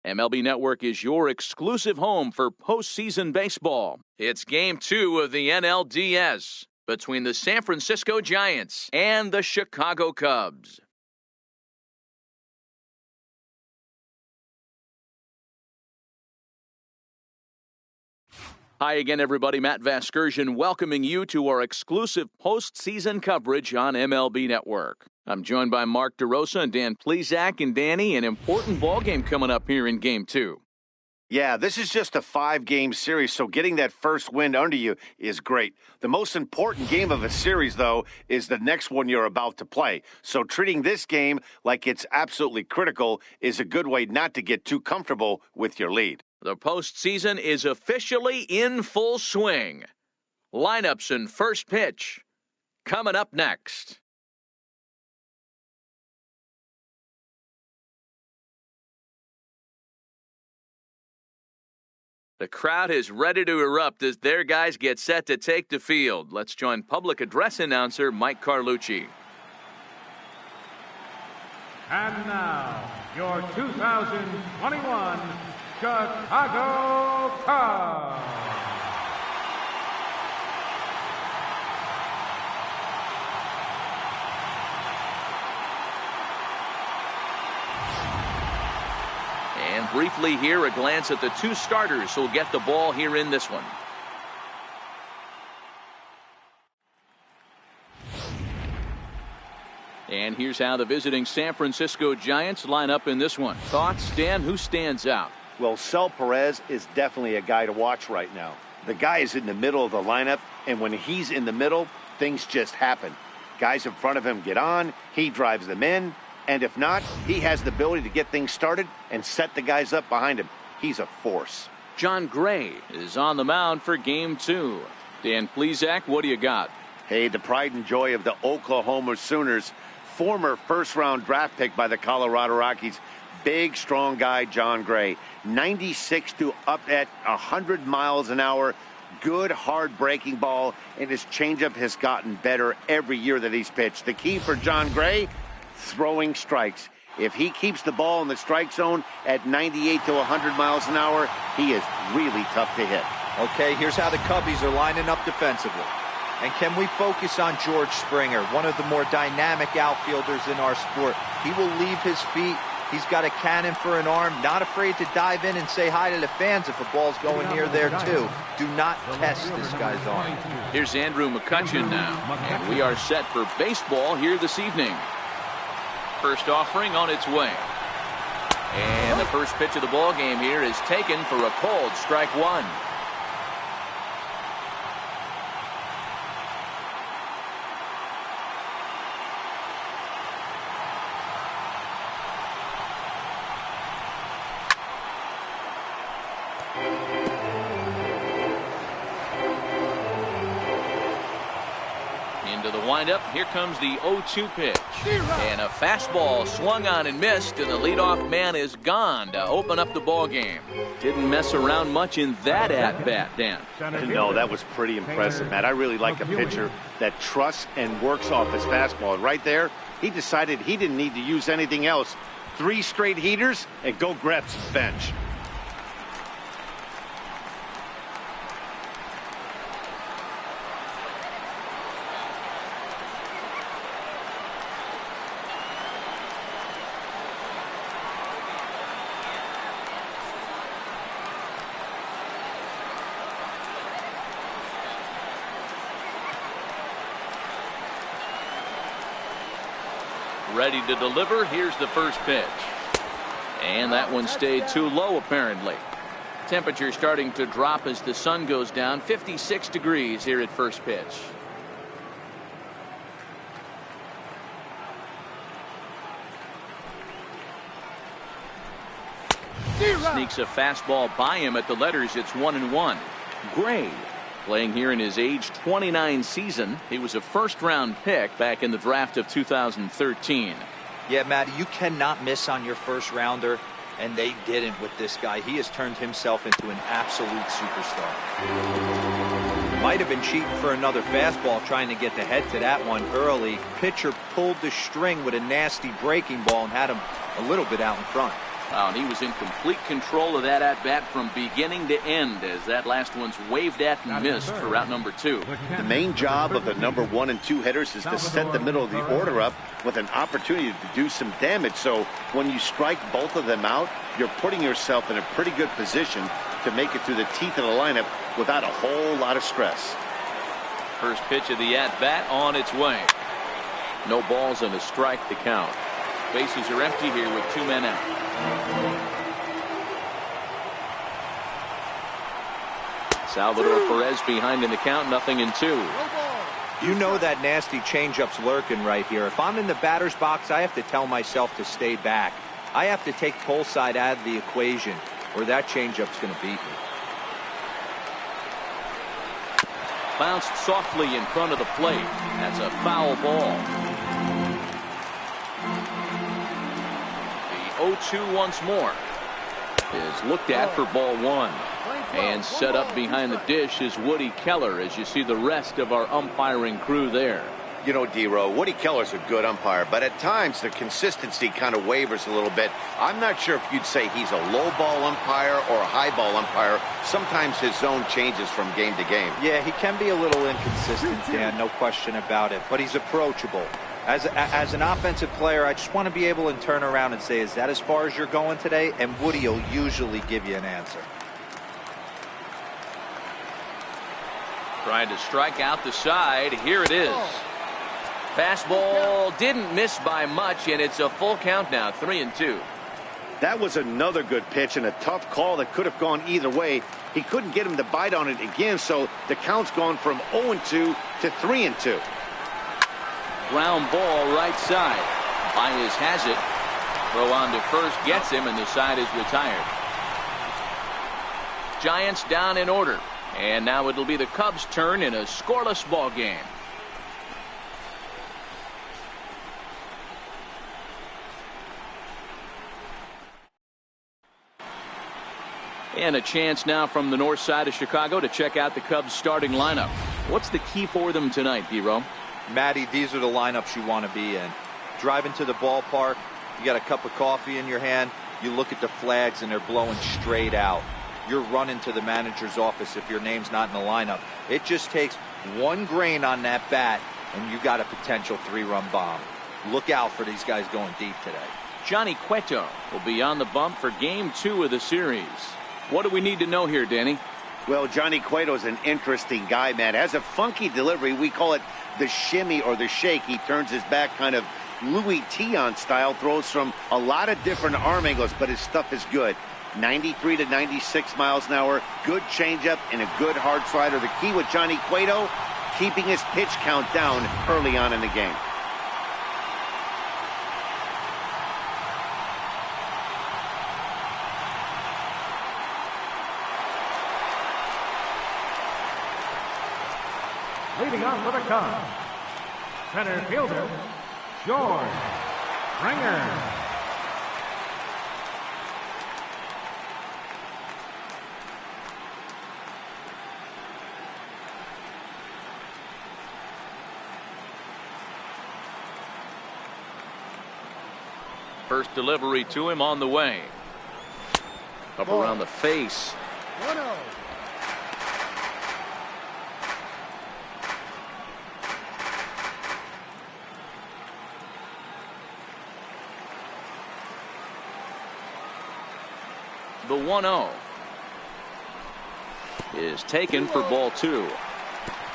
MLB Network is your exclusive home for postseason baseball. It's Game 2 of the NLDS between the San Francisco Giants and the Chicago Cubs. Hi again, everybody. Matt Vasgersian welcoming you to our exclusive postseason coverage on MLB Network. I'm joined by Mark DeRosa and Dan Plesac. And Danny, an important ballgame coming up here in Game 2. Yeah, this is just a 5-game series, so getting that first win under you is great. The most important game of a series, though, is the next one you're about to play. So treating this game like it's absolutely critical is a good way not to get too comfortable with your lead. The postseason is officially in full swing. Lineups and first pitch coming up next. The crowd is ready to erupt as their guys get set to take the field. Let's join public address announcer Mike Carlucci. And now, your 2021 Chicago Cubs. And briefly here, a glance at the two starters who'll get the ball here in this one. And here's how the visiting San Francisco Giants line up in this one. Thoughts, Dan? Who stands out? Well, Sel Perez is definitely a guy to watch right now. The guy is in the middle of the lineup, and when he's in the middle, things just happen. Guys in front of him get on, he drives them in, and if not, he has the ability to get things started and set the guys up behind him. He's a force. John Gray is on the mound for Game 2. Dan Plesac, what do you got? Hey, the pride and joy of the Oklahoma Sooners, former first-round draft pick by the Colorado Rockies. Big, strong guy, John Gray. 96 to up at 100 miles an hour. Good, hard breaking ball, and his changeup has gotten better every year that he's pitched. The key for John Gray, throwing strikes. If he keeps the ball in the strike zone at 98 to 100 miles an hour, he is really tough to hit. Okay, here's how the Cubbies are lining up defensively. And can we focus on George Springer, one of the more dynamic outfielders in our sport? He will leave his feet. He's got a cannon for an arm, not afraid to dive in and say hi to the fans if a ball's going near there, too. Do not test this guy's arm. Here's Andrew McCutchen now, and we are set for baseball here this evening. First offering on its way. And the first pitch of the ball game here is taken for a cold strike one. Into the windup, here comes the 0-2 pitch. And a fastball swung on and missed, and the leadoff man is gone to open up the ball game. Didn't mess around much in that at-bat, Dan. No, that was pretty impressive, Matt. I really like a pitcher that trusts and works off his fastball. And right there, he decided he didn't need to use anything else. 3 straight heaters and go grab some bench. Ready to deliver. Here's the first pitch. And that one stayed too low, apparently. Temperature starting to drop as the sun goes down. 56 degrees here at first pitch. Sneaks a fastball by him at the letters. It's 1-1. Gray playing here in his age 29 season. He was a first-round pick back in the draft of 2013. Yeah, Matty, you cannot miss on your first rounder, and they didn't with this guy. He has turned himself into an absolute superstar. Might have been cheating for another fastball, trying to get the head to that one early. Pitcher pulled the string with a nasty breaking ball and had him a little bit out in front. Wow, and he was in complete control of that at-bat from beginning to end as that last one's waved at and missed for route number 2. The main job of the number 1 and 2 hitters is to set the middle of the order up with an opportunity to do some damage. So when you strike both of them out, you're putting yourself in a pretty good position to make it through the teeth of the lineup without a whole lot of stress. First pitch of the at-bat on its way. No balls and a strike to count. Bases are empty here with 2 men out. Salvador Perez behind in the count, 0-2. You know that nasty changeup's lurking right here. If I'm in the batter's box, I have to tell myself to stay back. I have to take pull side out of the equation, or that changeup's going to beat me. Bounced softly in front of the plate. That's a foul ball. The 0-2 once more is looked at for ball 1. And set up behind the dish is Woody Keller as you see the rest of our umpiring crew there. You know, D-Row, Woody Keller's a good umpire, but at times the consistency kind of wavers a little bit. I'm not sure if you'd say he's a low ball umpire or a high ball umpire. Sometimes his zone changes from game to game. Yeah, he can be a little inconsistent, Dan, no question about it, but he's approachable. As an offensive player, I just want to be able to turn around and say, is that as far as you're going today? And Woody will usually give you an answer. Trying to strike out the side. Here it is. Fastball didn't miss by much, and it's a full count now, 3-2. That was another good pitch and a tough call that could have gone either way. He couldn't get him to bite on it again, so the count's gone from 0-2 to 3-2. Ground ball right side. Baez has it. Throw on to first gets him, and the side is retired. Giants down in order. And now it'll be the Cubs' turn in a scoreless ball game. And a chance now from the north side of Chicago to check out the Cubs' starting lineup. What's the key for them tonight, D-Row? Matty, these are the lineups you want to be in. Driving to the ballpark, you got a cup of coffee in your hand, you look at the flags and they're blowing straight out. You're running to the manager's office if your name's not in the lineup. It just takes one grain on that bat and you got a potential 3-run bomb. Look out for these guys going deep today. Johnny Cueto will be on the bump for game 2 of the series. What do we need to know here, Danny? Well, Johnny Cueto's an interesting guy, man. Has a funky delivery. We call it the shimmy or the shake. He turns his back kind of Louis Tion style, throws from a lot of different arm angles, but his stuff is good. 93 to 96 miles an hour, good changeup and a good hard slider. The key with Johnny Cueto, keeping his pitch count down early on in the game. Leading off for the Cubs, center fielder, George Springer. First delivery to him on the way. Up around the face. 1-0. The 1-0 is taken for ball 2.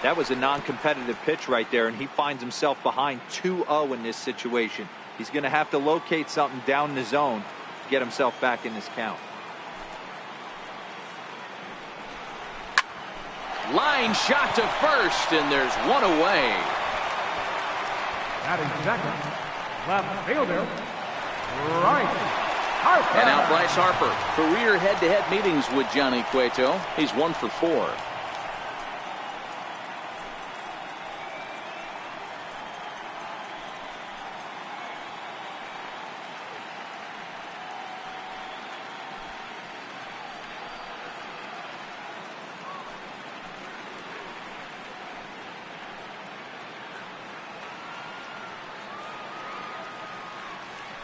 That was a non-competitive pitch right there, and he finds himself behind 2-0 in this situation. He's going to have to locate something down the zone to get himself back in this count. Line shot to first, and there's one away. Batting second, left fielder, Bryce Harper. And out Bryce Harper. Career head-to-head meetings with Johnny Cueto. He's 1 for 4.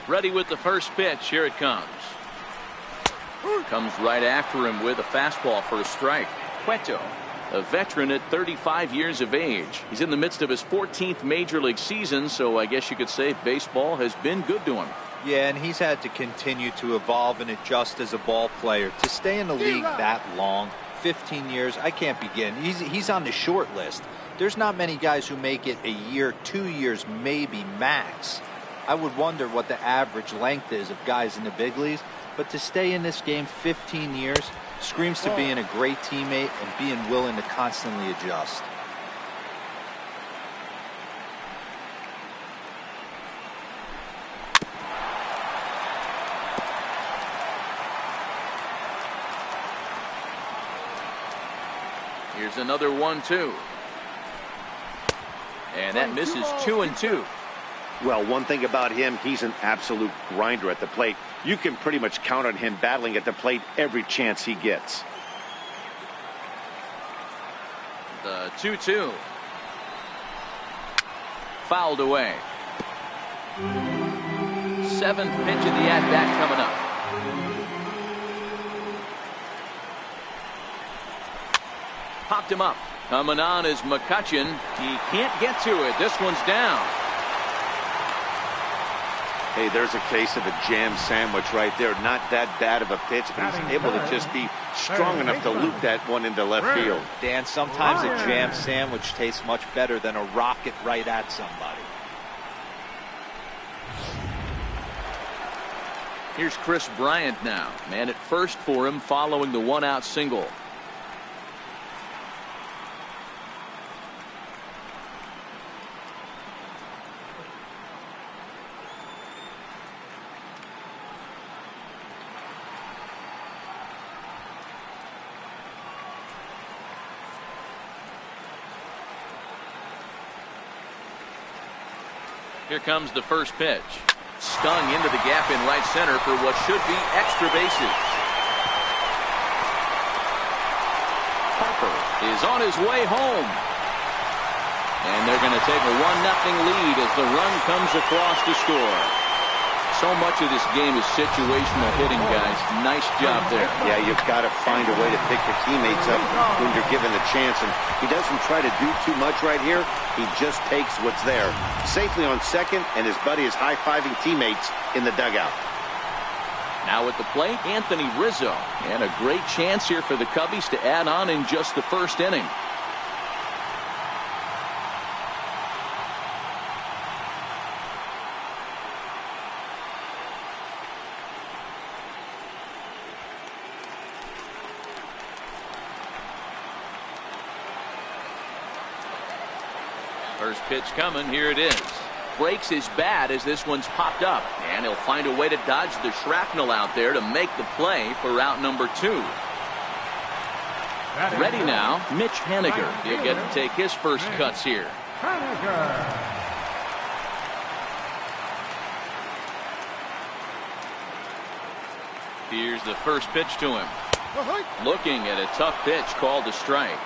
Ready with the first pitch. Here it comes. Comes right after him with a fastball for a strike. Cueto, a veteran at 35 years of age. He's in the midst of his 14th major league season, so I guess you could say baseball has been good to him. Yeah, and he's had to continue to evolve and adjust as a ball player. To stay in the league that long, 15 years, I can't begin. He's on the short list. There's not many guys who make it a year, 2 years, maybe max. I would wonder what the average length is of guys in the big leagues, but to stay in this game 15 years screams to being a great teammate and being willing to constantly adjust. Here's another 1-2. And that misses 2-2. Well, one thing about him, he's an absolute grinder at the plate. You can pretty much count on him battling at the plate every chance he gets. The 2-2. Fouled away. 7th pitch of the at-bat coming up. Popped him up. Coming on is McCutchen. He can't get to it. This one's down. Hey, there's a case of a jam sandwich right there. Not that bad of a pitch, but he's able to just be strong enough to loop that one into left field. Dan, sometimes a jam sandwich tastes much better than a rocket right at somebody. Here's Chris Bryant now. Man at first for him following the one-out single. Here comes the first pitch. Stung into the gap in right center for what should be extra bases. Harper is on his way home. And they're going to take a 1-0 lead as the run comes across to score. So much of this game is situational hitting, guys. Nice job there. Yeah, you've got to find a way to pick your teammates up when you're given the chance. And he doesn't try to do too much right here. He just takes what's there. Safely on second, and his buddy is high-fiving teammates in the dugout. Now at the plate, Anthony Rizzo. And a great chance here for the Cubbies to add on in just the first inning. First pitch coming. Here it is. Breaks his bat as this one's popped up. And he'll find a way to dodge the shrapnel out there to make the play for out number 2. Ready now, Mitch Haniger. He'll get to take his first cuts here. Here's the first pitch to him. Looking at a tough pitch called a strike.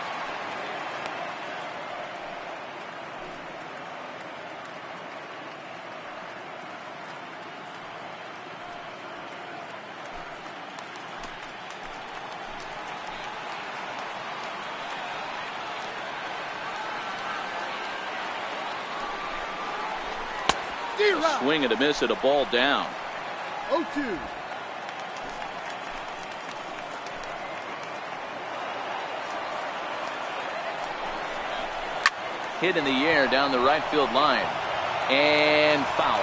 A swing and a miss at a ball down. 0-2. Hit in the air down the right field line. And foul.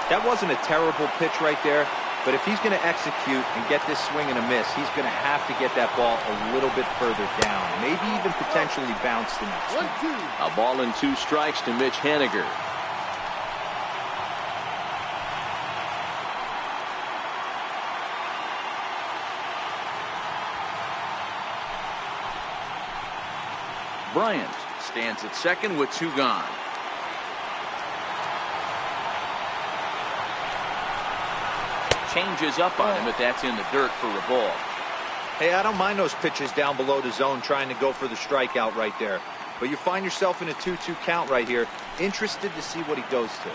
That wasn't a terrible pitch right there, but if he's going to execute and get this swing and a miss, he's going to have to get that ball a little bit further down. Maybe even potentially bounce the next one. 1-2. A ball and 2 strikes to Mitch Haniger. Bryant stands at second with 2 gone. Changes up on him, but that's in the dirt for a ball. Hey, I don't mind those pitches down below the zone trying to go for the strikeout right there. But you find yourself in a 2-2 count right here. Interested to see what he goes to.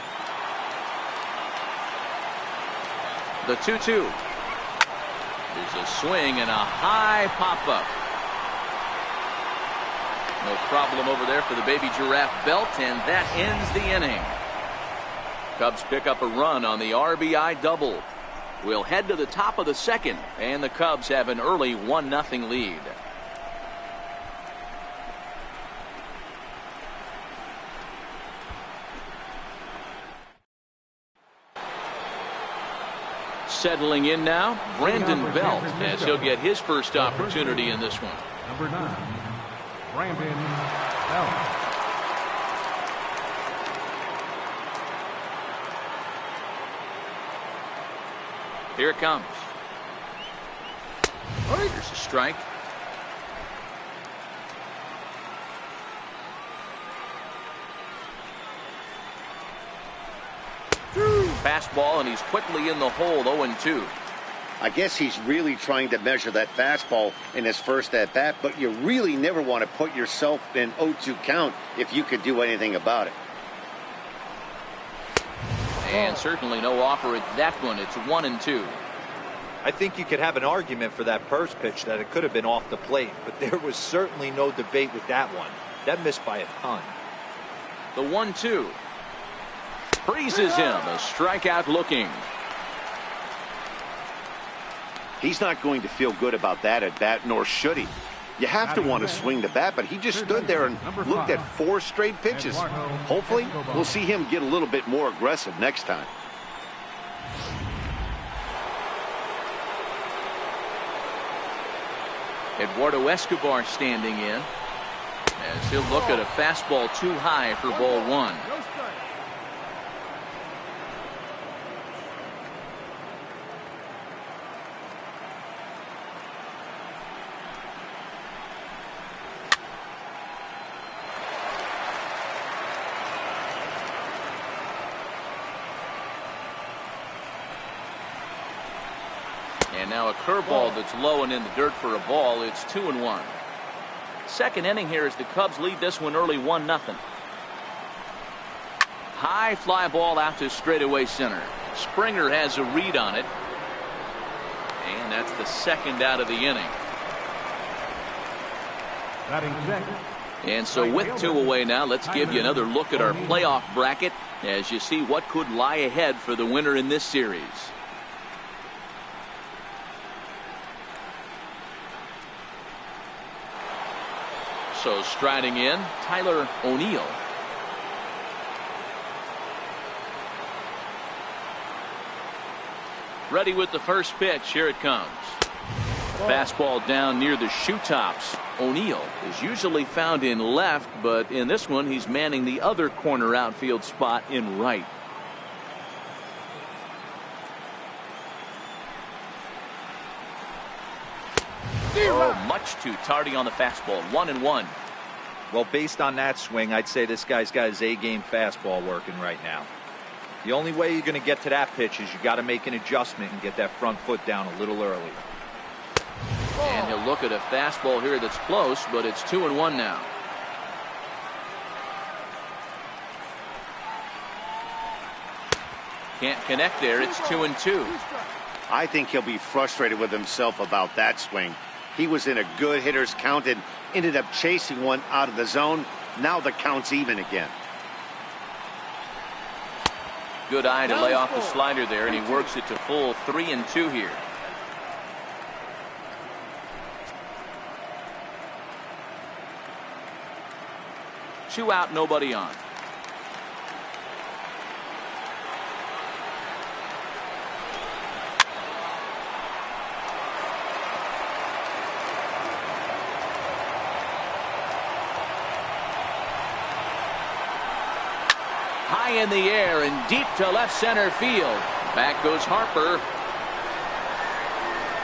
The 2-2. There's a swing and a high pop-up. No problem over there for the baby giraffe belt, and that ends the inning. Cubs pick up a run on the RBI double. We'll head to the top of the second, and the Cubs have an early 1-0 lead. Settling in now, Brandon Belt, as he'll get his first opportunity in this one. Number 9, Brandon Belt. Here it comes. There's a strike. Fastball, and he's quickly in the hole, 0-2. I guess he's really trying to measure that fastball in his first at-bat, but you really never want to put yourself in 0-2 count if you could do anything about it. And certainly no offer at that one. It's 1-2. I think you could have an argument for that first pitch that it could have been off the plate, but there was certainly no debate with that one. That missed by a ton. The 1-2. Freezes him. A strikeout looking. He's not going to feel good about that at bat, nor should he. You have to want to swing the bat, but he just stood there and looked at 4 straight pitches. Hopefully, we'll see him get a little bit more aggressive next time. Eduardo Escobar standing in, as he'll look at a fastball too high for ball 1. And now a curveball that's low and in the dirt for a ball. It's 2-1. Second inning here as the Cubs lead this one early 1-0. High fly ball out to straightaway center. Springer has a read on it. And that's the second out of the inning. And so with 2 away now, let's give you another look at our playoff bracket as you see what could lie ahead for the winner in this series. So striding in, Tyler O'Neill. Ready with the first pitch. Here it comes. Fastball down near the shoe tops. O'Neill is usually found in left, but in this one he's manning the other corner outfield spot in right. Oh, much too tardy on the fastball. 1-1. Well, based on that swing, I'd say this guy's got his A-game fastball working right now. The only way you're going to get to that pitch is you got to make an adjustment and get that front foot down a little early. And he'll look at a fastball here that's close, but it's 2-1 now. Can't connect there. It's 2-2. I think he'll be frustrated with himself about that swing. He was in a good hitter's count and ended up chasing one out of the zone. Now the count's even again. Good eye to lay off the slider there, and he works it to full 3-2 here. Two out, nobody on. High in the air and deep to left center field. Back goes Harper.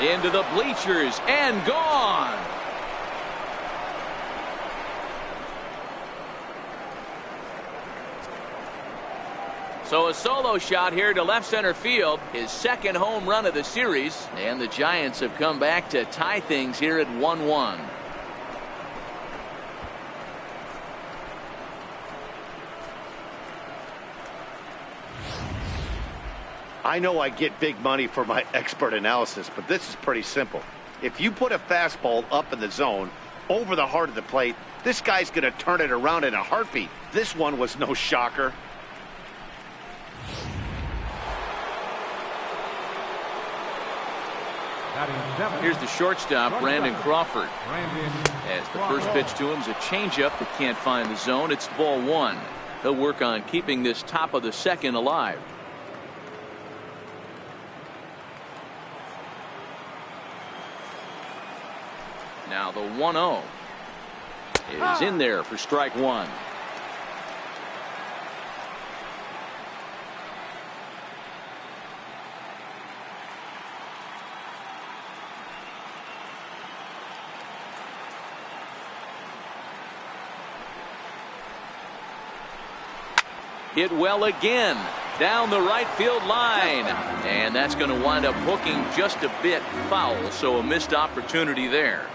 Into the bleachers and gone. So a solo shot here to left center field. His second home run of the series. And the Giants have come back to tie things here at 1-1. I know I get big money for my expert analysis, but this is pretty simple. If you put a fastball up in the zone over the heart of the plate, this guy's going to turn it around in a heartbeat. This one was no shocker. Here's the shortstop, Brandon Crawford. As the first pitch to him is a changeup that can't find the zone. It's ball one. He'll work on keeping this top of the second alive. Now the 1-0 is in there for strike one. Hit well again down the right field line, and that's going to wind up hooking just a bit foul, so a missed opportunity there.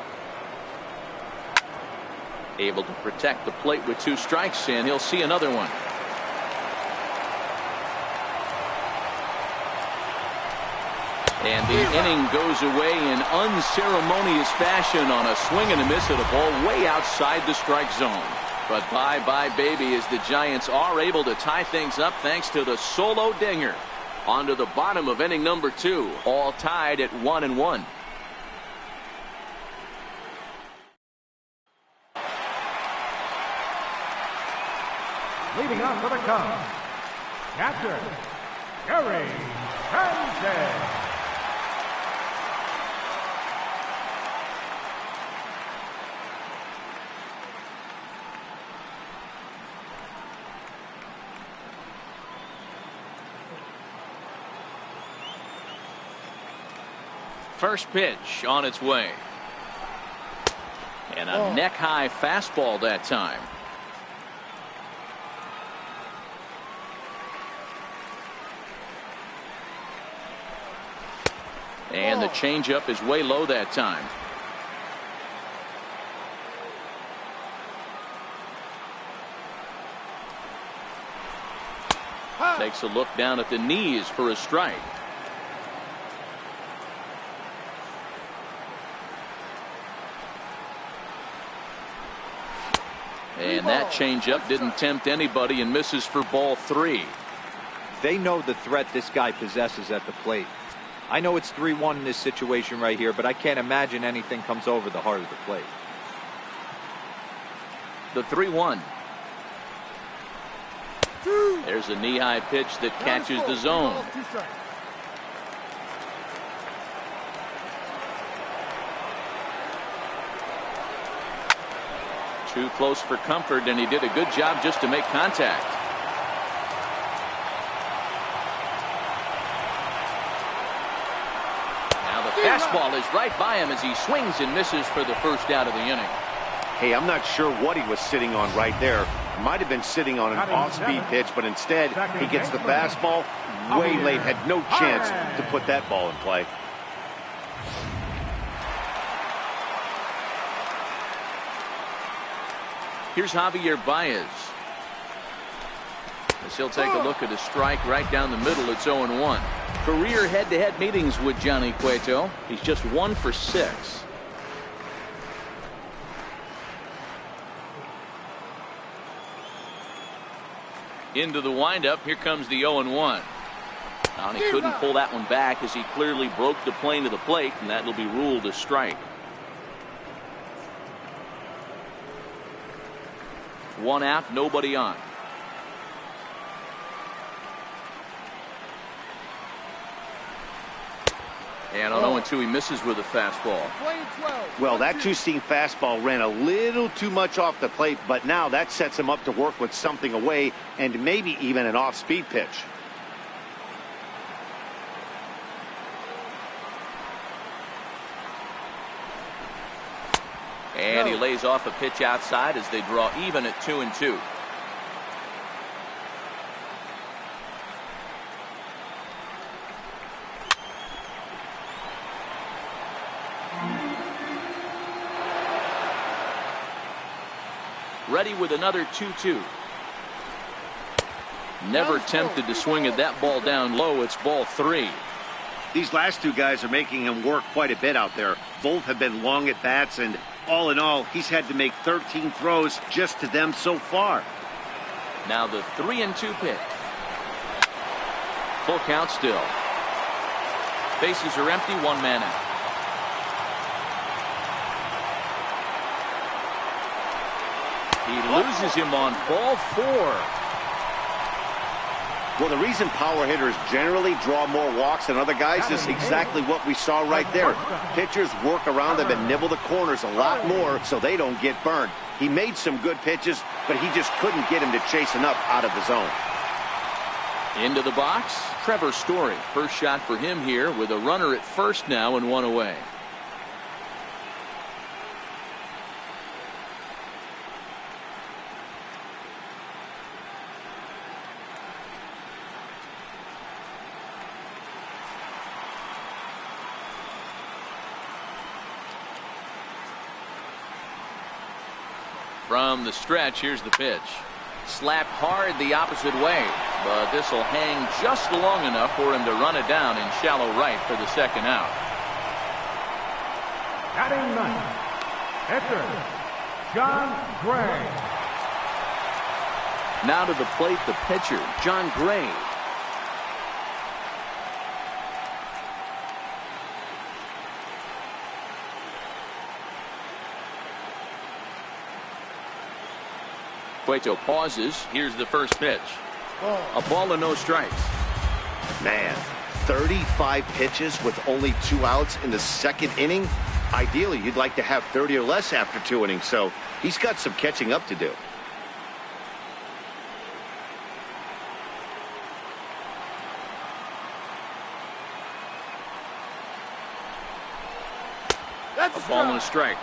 Able to protect the plate with 2 strikes, and he'll see another one. And the inning goes away in unceremonious fashion on a swing and a miss at a ball way outside the strike zone. But bye-bye, baby, as the Giants are able to tie things up thanks to the solo dinger. On to the bottom of inning number 2, all tied at 1-1. Leading off for the Cubs, catcher, Gary Sanchez. First pitch on its way. And a neck-high fastball that time. And the changeup is way low that time. Takes a look down at the knees for a strike. And that changeup didn't tempt anybody and misses for ball 3. They know the threat this guy possesses at the plate. I know it's 3-1 in this situation right here, but I can't imagine anything comes over the heart of the plate. The 3-1. There's a knee-high pitch that catches the zone. Too close for comfort, and he did a good job just to make contact. Now the fastball is right by him as he swings and misses for the first out of the inning. Hey, I'm not sure what he was sitting on right there. Might have been sitting on an off-speed pitch, but instead he gets the fastball way late. Had no chance to put that ball in play. Here's Javier Baez. As he'll take a look at a strike right down the middle. It's 0-1. Career head-to-head meetings with Johnny Cueto. He's just 1 for 6. Into the windup. Here comes the 0-1. And he couldn't pull that one back as he clearly broke the plane to the plate, and that'll be ruled a strike. 1 out, nobody on. And on 0-2, he misses with a fastball. Well, that two-seam fastball ran a little too much off the plate, but now that sets him up to work with something away and maybe even an off-speed pitch. And he lays off a pitch outside as they draw even at 2-2. Ready with another 2-2. Never tempted to swing at that ball down low. It's ball 3. These last two guys are making him work quite a bit out there. Both have been long at bats, and all in all, he's had to make 13 throws just to them so far. Now the 3-2 pitch. Full count still. Bases are empty, 1 man out. He loses him on ball 4. Well, the reason power hitters generally draw more walks than other guys is exactly what we saw right there. Pitchers work around them and nibble the corners a lot more so they don't get burned. He made some good pitches, but he just couldn't get him to chase enough out of the zone. Into the box, Trevor Story. First shot for him here with a runner at first now and 1 away. From the stretch, here's the pitch. Slapped hard the opposite way, but this will hang just long enough for him to run it down in shallow right for the second out. Batting ninth, pitcher, John Gray. Now to the plate, the pitcher, John Gray. Cueto pauses. Here's the first pitch. A ball and no strikes. Man, 35 pitches with only 2 outs in the second inning. Ideally, you'd like to have 30 or less after 2 innings, so he's got some catching up to do. A ball and a strike.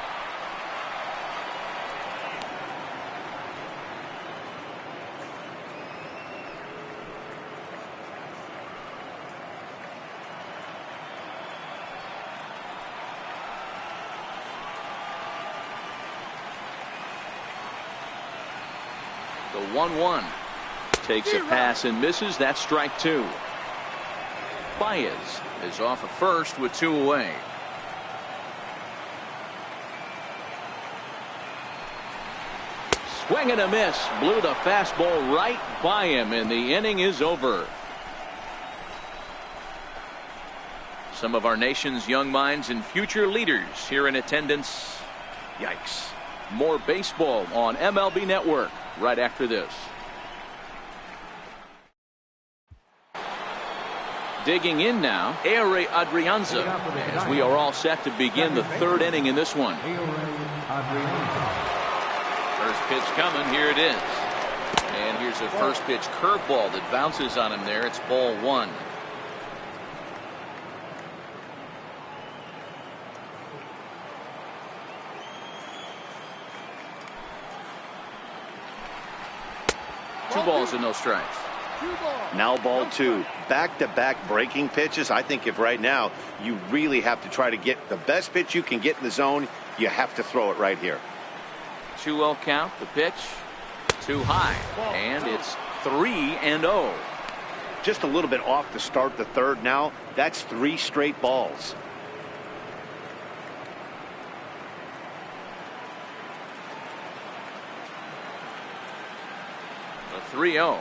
The 1-1 takes a pass and misses. That's strike 2. Baez is off at first with 2 away. Swing and a miss. Blew the fastball right by him, and the inning is over. Some of our nation's young minds and future leaders here in attendance. Yikes. More baseball on MLB Network right after this. Digging in now, Ehire Adrianza, as we are all set to begin the 3rd inning in this one. First pitch coming, here it is. And here's a first pitch curveball that bounces on him there. It's ball 1. Two balls and no strikes. Now ball 2. Back-to-back breaking pitches. I think if right now you really have to try to get the best pitch you can get in the zone, you have to throw it right here. 2-0 count. The pitch too high, and it's 3-0. Just a little bit off to start the 3rd now. That's 3 straight balls. The 3-0.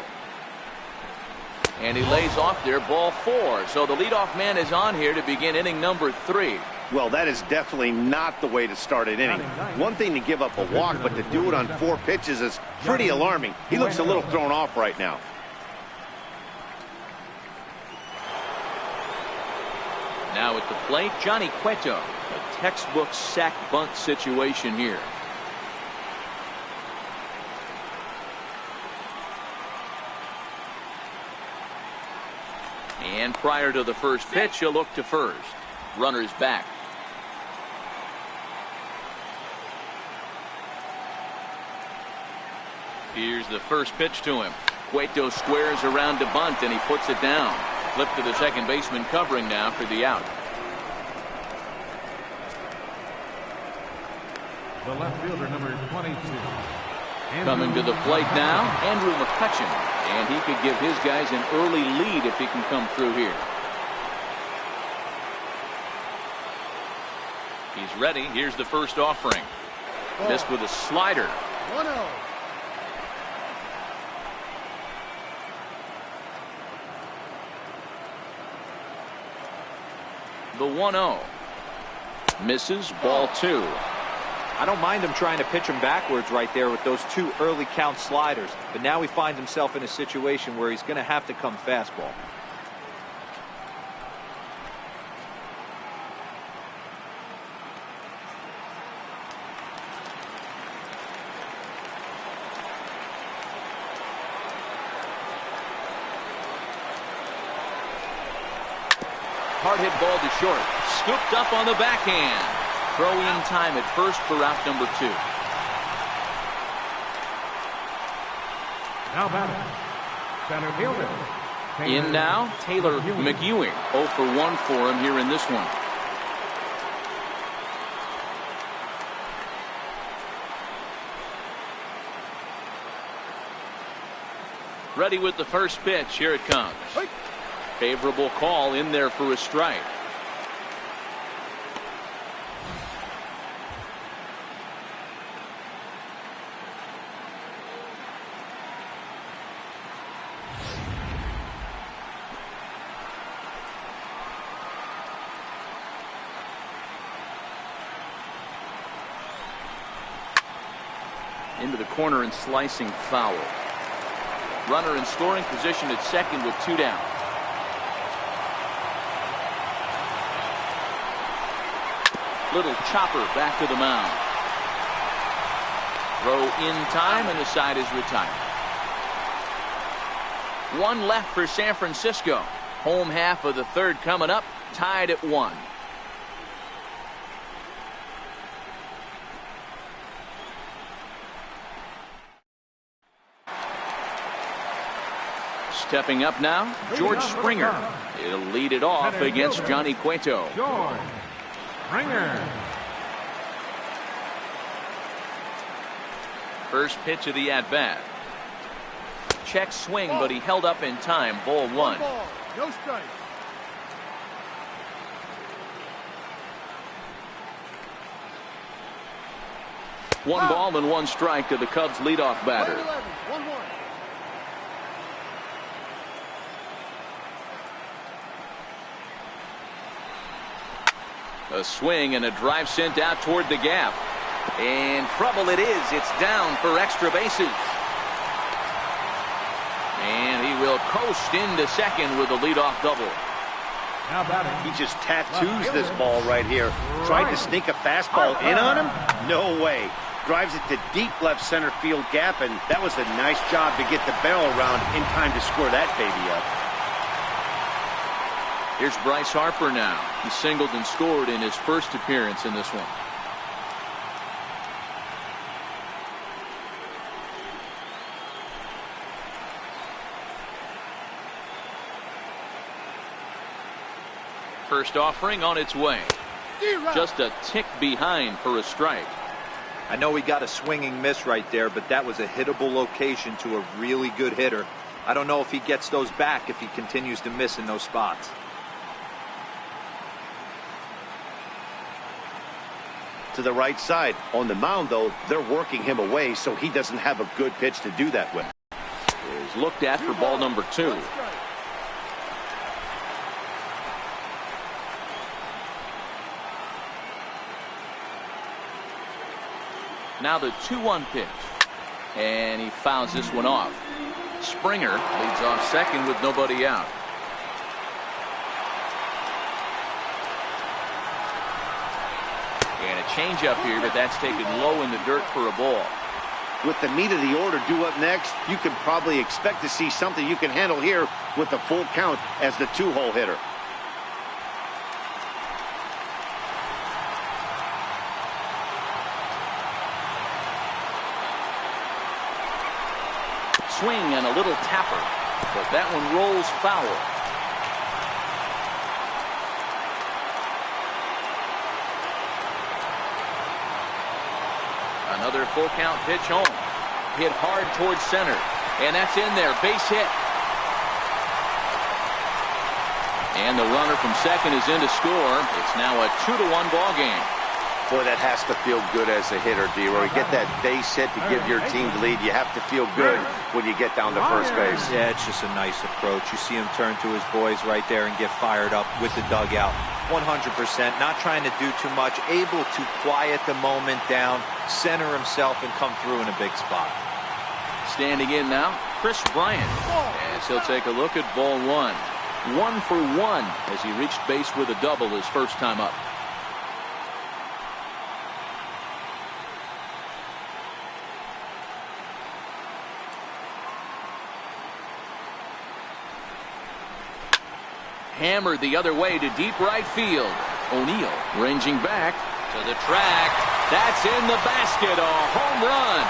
And he lays off there, ball 4. So the leadoff man is on here to begin inning number 3. Well, that is definitely not the way to start an inning. One thing to give up a walk, but to do it on 4 pitches is pretty alarming. He looks a little thrown off right now. Now at the plate, Johnny Cueto. A textbook sack bunt situation here. And prior to the first pitch, he'll look to first. Runner's back. Here's the first pitch to him. Cueto squares around to bunt, and he puts it down. Flip to the second baseman covering now for the out. The left fielder, number 22. Coming to the plate now, Andrew McCutcheon. And he could give his guys an early lead if he can come through here. He's ready. Here's the first offering. Missed with a slider. 1-0. The 1-0. Misses, ball 2. I don't mind him trying to pitch him backwards right there with those 2 early count sliders. But now he finds himself in a situation where he's going to have to come fastball. Hard hit ball to short. Scooped up on the backhand. Throw in time at first for out number 2. Now batting, center fielder. In now, Taylor McEwing. 0 for 1 for him here in this one. Ready with the first pitch. Here it comes. Favorable call in there for a strike. Into the corner and slicing foul. Runner in scoring position at second with 2 down. Little chopper back to the mound. Throw in time and the side is retired. 1 left for San Francisco. Home half of the third coming up, tied at 1. Stepping up now, George Springer. It'll lead it off against Johnny Cueto. George Springer. First pitch of the at-bat. Check swing, but he held up in time. Ball 1. 1 ball, no strike. One ball and 1 strike to the Cubs leadoff batter. 1-1. A swing and a drive sent out toward the gap. And trouble it is. It's down for extra bases. And he will coast into second with a leadoff double. Now batting. He just tattoos this ball right here. Tried to sneak a fastball in on him? No way. Drives it to deep left center field gap, and that was a nice job to get the barrel around in time to score that baby up. Here's Bryce Harper now. He singled and scored in his first appearance in this one. First offering on its way. Just a tick behind for a strike. I know he got a swinging miss right there, but that was a hittable location to a really good hitter. I don't know if he gets those back if he continues to miss in those spots. To the right side. On the mound, though, they're working him away, so he doesn't have a good pitch to do that with. Is looked at for ball number 2. Now the 2-1 pitch. And he fouls this one off. Springer leads off second with nobody out. And a changeup here, but that's taken low in the dirt for a ball. With the meat of the order due up next, you can probably expect to see something you can handle here with the full count as the 2-hole hitter. Swing and a little tapper, but that one rolls foul. Another full count pitch home. hit hard towards center. And that's in there. Base hit. And the runner from second is in to score. It's now a 2-1 ball game. Boy, that has to feel good as a hitter, D-Roy. Get that base hit to give your team the lead. You have to feel good when you get down to first base. Yeah, it's just a nice approach. You see him turn to his boys right there and get fired up with the dugout. 100%, not trying to do too much, able to quiet the moment down, center himself, and come through in a big spot. Standing in now, Chris Bryant. As he'll take a look at ball one. 1 for 1 as he reached base with a double his first time up. Hammered the other way to deep right field. O'Neill ranging back to the track. That's in the basket. A home run.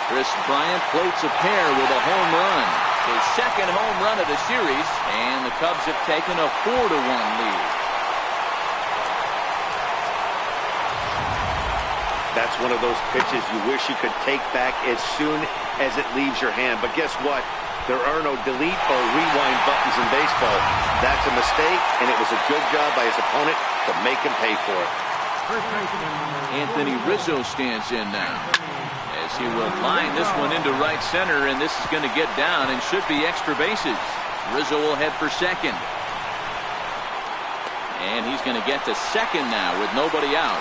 Chris Bryant plates a pair with a home run. His second home run of the series, and the Cubs have taken a 4-1 lead. That's one of those pitches you wish you could take back as soon as it leaves your hand. But guess what? There are no delete or rewind buttons in baseball. That's a mistake, and it was a good job by his opponent to make him pay for it. Anthony Rizzo stands in now, as he will line this one into right center, and this is going to get down and should be extra bases. Rizzo will head for second. And he's going to get to second now with nobody out.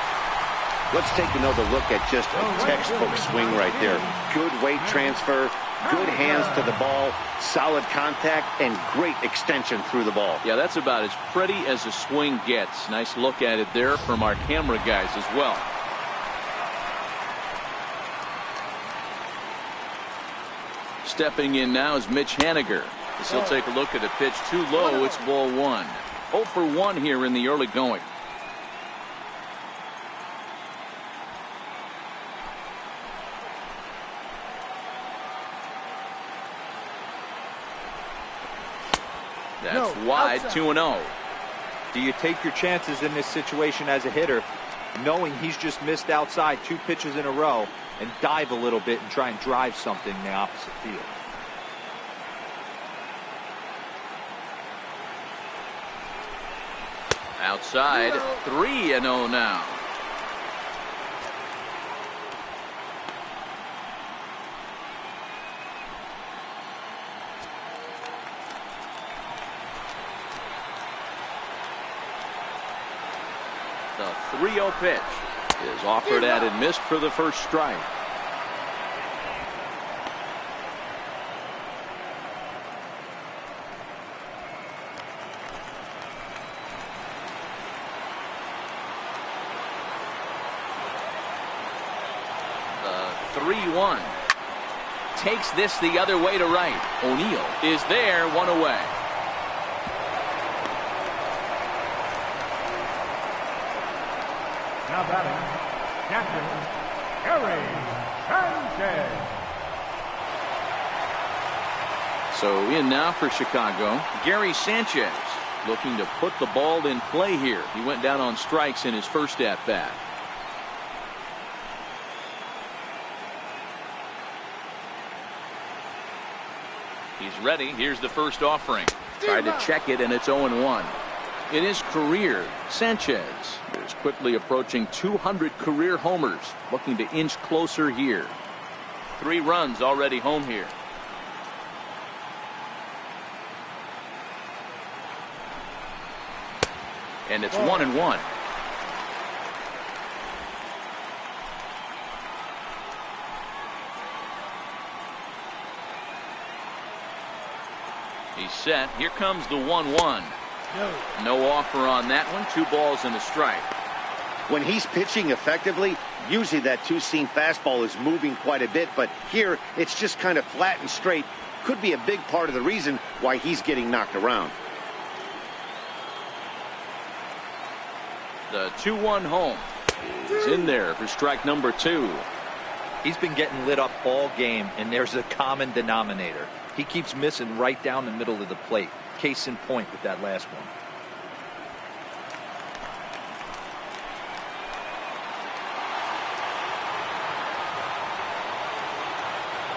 Let's take another look at just a textbook swing right there. Good weight transfer, good hands to the ball, solid contact, and great extension through the ball. Yeah, that's about as pretty as a swing gets. Nice look at it there from our camera guys as well. Stepping in now is Mitch Haniger. As he'll take a look at a pitch too low. It's ball one. 0 for 1 here in the early going. That's wide, 2-0. Do you take your chances in this situation as a hitter, knowing he's just missed outside 2 pitches in a row, and dive a little bit and try and drive something in the opposite field? Outside, 3-0 now. The 3-0 pitch is offered at and missed for the first strike. The 3-1 takes this the other way to right. O'Neill is there, 1 away. Now batting, catcher, Gary Sanchez. So in now for Chicago, Gary Sanchez looking to put the ball in play here. He went down on strikes in his first at-bat. He's ready. Here's the first offering. Tried to check it, and it's 0-1. In his career, Sanchez is quickly approaching 200 career homers, looking to inch closer here. 3 runs already home here. And it's 1-1. He's set. Here comes the 1-1. No offer on that one. 2 balls and a strike. When he's pitching effectively, usually that 2-seam fastball is moving quite a bit, but here it's just kind of flat and straight. Could be a big part of the reason why he's getting knocked around. The 2-1 home is in there for strike number 2. He's been getting lit up all game, and there's a common denominator. He keeps missing right down the middle of the plate. Case in point with that last one.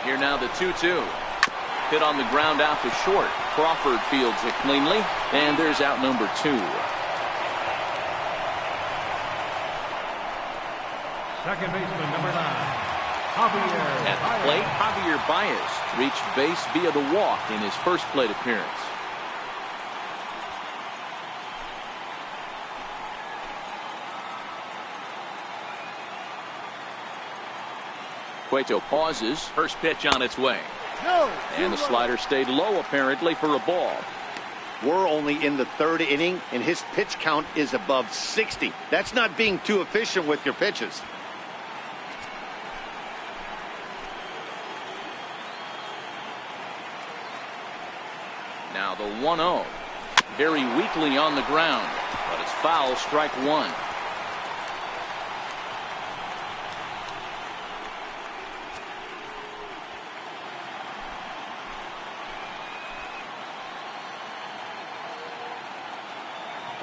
Here now the 2-2. Hit on the ground out to short. Crawford fields it cleanly, and there's out number 2. Second baseman, number 9, Javier. At the plate, Javier Baez reached base via the walk in his first plate appearance. Cueto pauses. First pitch on its way. No. And the slider stayed low apparently for a ball. We're only in the 3rd inning, and his pitch count is above 60. That's not being too efficient with your pitches. Now the 1-0. Very weakly on the ground, but it's foul, strike 1.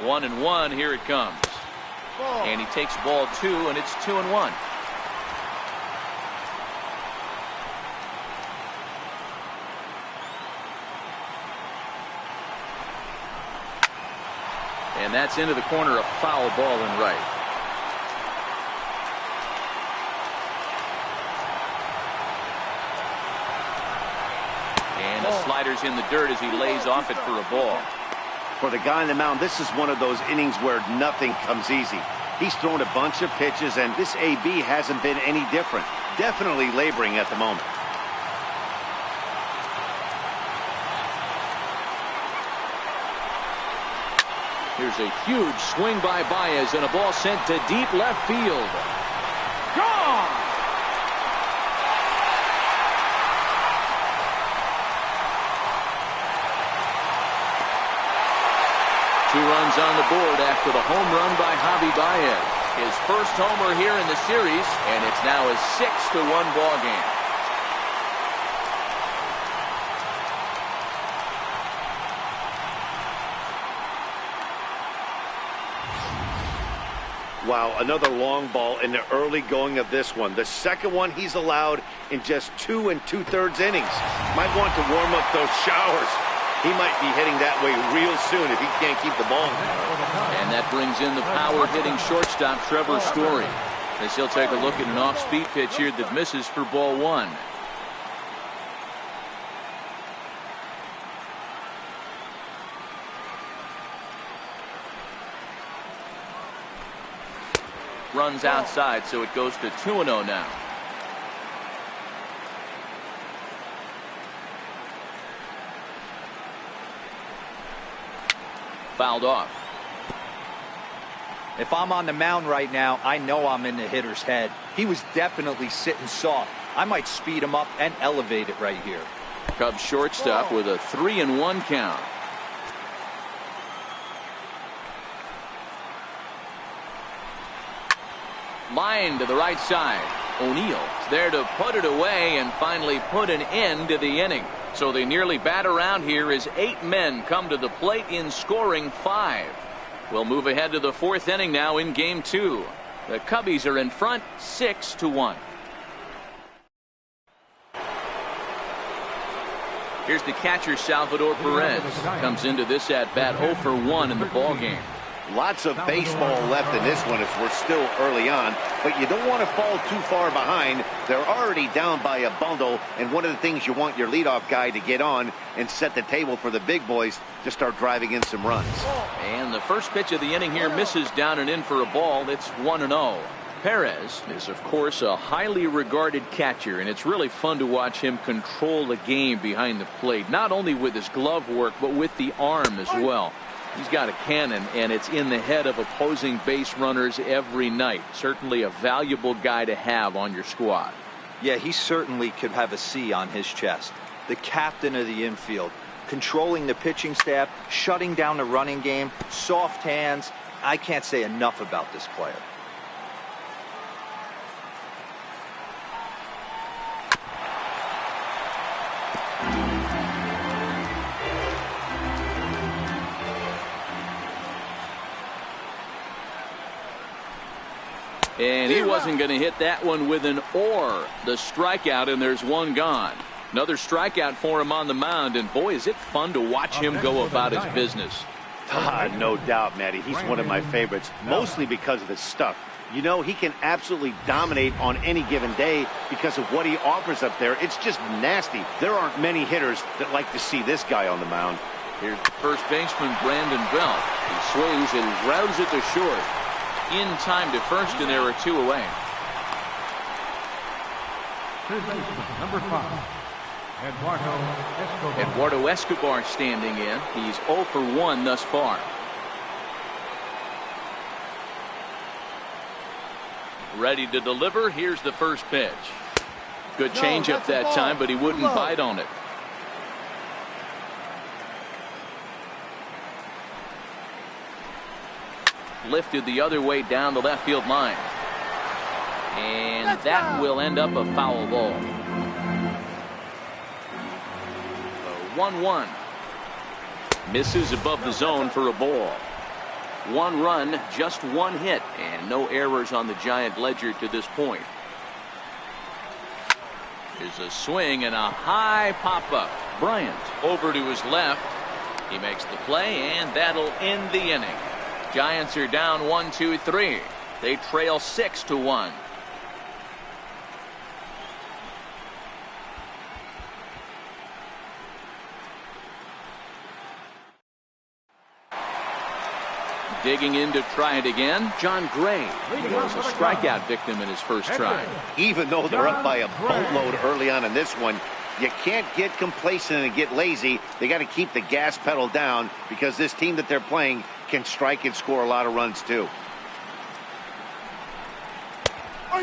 One and one, here it comes. And he takes ball 2, and it's 2-1. And that's into the corner, a foul ball and right. And the slider's in the dirt as he lays off it for a ball. For the guy on the mound, this is one of those innings where nothing comes easy. He's thrown a bunch of pitches, and this AB hasn't been any different. Definitely laboring at the moment. Here's a huge swing by Baez, and a ball sent to deep left field. Gone! Two runs on the board after the home run by Javi Baez. His first homer here in the series, and it's now a 6-1 ball game. Wow, another long ball in the early going of this one. The second one he's allowed in just 2 2/3 innings. Might want to warm up those showers. He might be heading that way real soon if he can't keep the ball. And that brings in the power-hitting shortstop Trevor Story, as he'll take a look at an off-speed pitch here that misses for ball 1. Runs outside, so it goes to 2-0 now. Fouled off. If I'm on the mound right now, I know I'm in the hitter's head. He was definitely sitting soft. I might speed him up and elevate it right here. Cubs shortstop with a 3-1 count. Line to the right side. O'Neal there to put it away and finally put an end to the inning. So they nearly bat around here as 8 men come to the plate in scoring 5. We'll move ahead to the 4th inning now in game 2. The Cubbies are in front 6-1. Here's the catcher Salvador Perez. Comes into this at bat 0 for 1 in the ball game. Lots of baseball left in this one as we're still early on, but you don't want to fall too far behind. They're already down by a bundle, and one of the things you want your leadoff guy to get on and set the table for the big boys to start driving in some runs. And the first pitch of the inning here misses down and in for a ball. It's 1-0. Perez is, of course, a highly regarded catcher, and it's really fun to watch him control the game behind the plate, not only with his glove work, but with the arm as well. He's got a cannon, and it's in the head of opposing base runners every night. Certainly a valuable guy to have on your squad. Yeah, he certainly could have a C on his chest. The captain of the infield, controlling the pitching staff, shutting down the running game, soft hands. I can't say enough about this player. And he wasn't going to hit that one with an or. The strikeout, and there's one gone. Another strikeout for him on the mound, and boy, is it fun to watch him go about his business. No doubt, Matty. He's one of my favorites, mostly because of his stuff. You know, he can absolutely dominate on any given day because of what he offers up there. It's just nasty. There aren't many hitters that like to see this guy on the mound. Here's the first baseman, Brandon Belt. He swings and grounds it to short. In time to first, and there are two away. Third baseman, number 5, Eduardo Escobar. Eduardo Escobar standing in. He's 0 for 1 thus far. Ready to deliver. Here's the first pitch. Good changeup that time, but he wouldn't bite on it. Lifted the other way down the left field line. And that will end up a foul ball. 1-1. Misses above the zone for a ball. 1 run, just 1 hit, and no errors on the Giant ledger to this point. Here's a swing and a high pop-up. Bryant over to his left. He makes the play, and that'll end the inning. Giants are down 1-2-3. They trail 6-1. Digging in to try it again, John Gray was a strikeout victim in his first try. Even though they're up by a boatload early on in this one, you can't get complacent and get lazy. They got to keep the gas pedal down because this team that they're playing can strike and score a lot of runs too.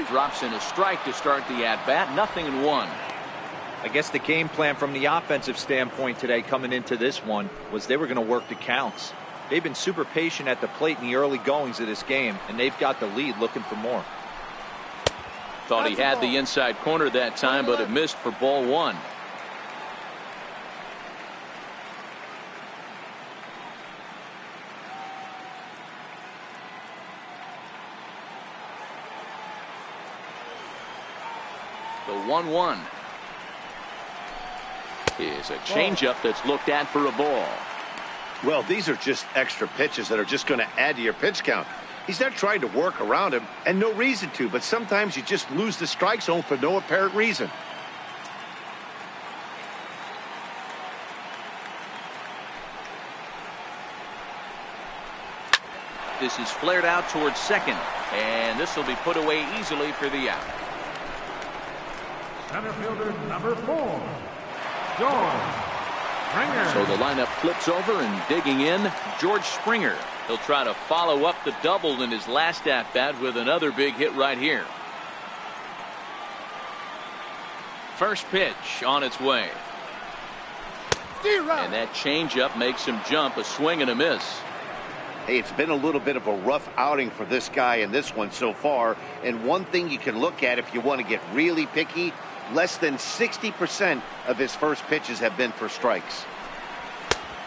Drops in a strike to start the at-bat. 0-1. I guess the game plan from the offensive standpoint today coming into this one was they were going to work the counts. They've been super patient at the plate in the early goings of this game, and they've got the lead looking for more. Thought he had the inside corner that time, but it missed for ball 1. The 1-1 is a changeup that's looked at for a ball. Well, these are just extra pitches that are just going to add to your pitch count. He's not trying to work around him, and no reason to, but sometimes you just lose the strike zone for no apparent reason. This is flared out towards second, and this will be put away easily for the out. Center fielder, number 4, George Springer. So the lineup flips over, and digging in, George Springer. He'll try to follow up the double in his last at-bat with another big hit right here. First pitch on its way. And that changeup makes him jump. A swing and a miss. Hey, it's been a little bit of a rough outing for this guy in this one so far. And one thing you can look at if you want to get really picky, less than 60% of his first pitches have been for strikes.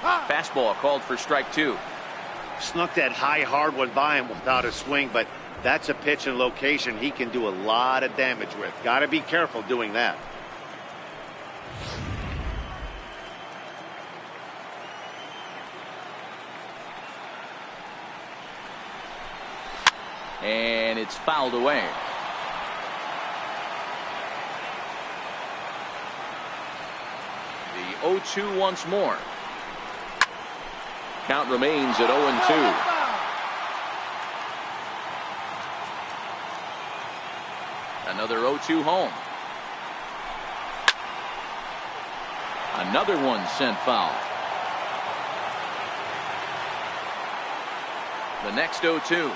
Fastball called for strike 2. Snuck that high hard one by him without a swing, but that's a pitch and location he can do a lot of damage with. Got to be careful doing that. And it's fouled away. The 0-2 once more. Count remains at 0-2. Another 0-2 home. Another one sent foul. The next 0-2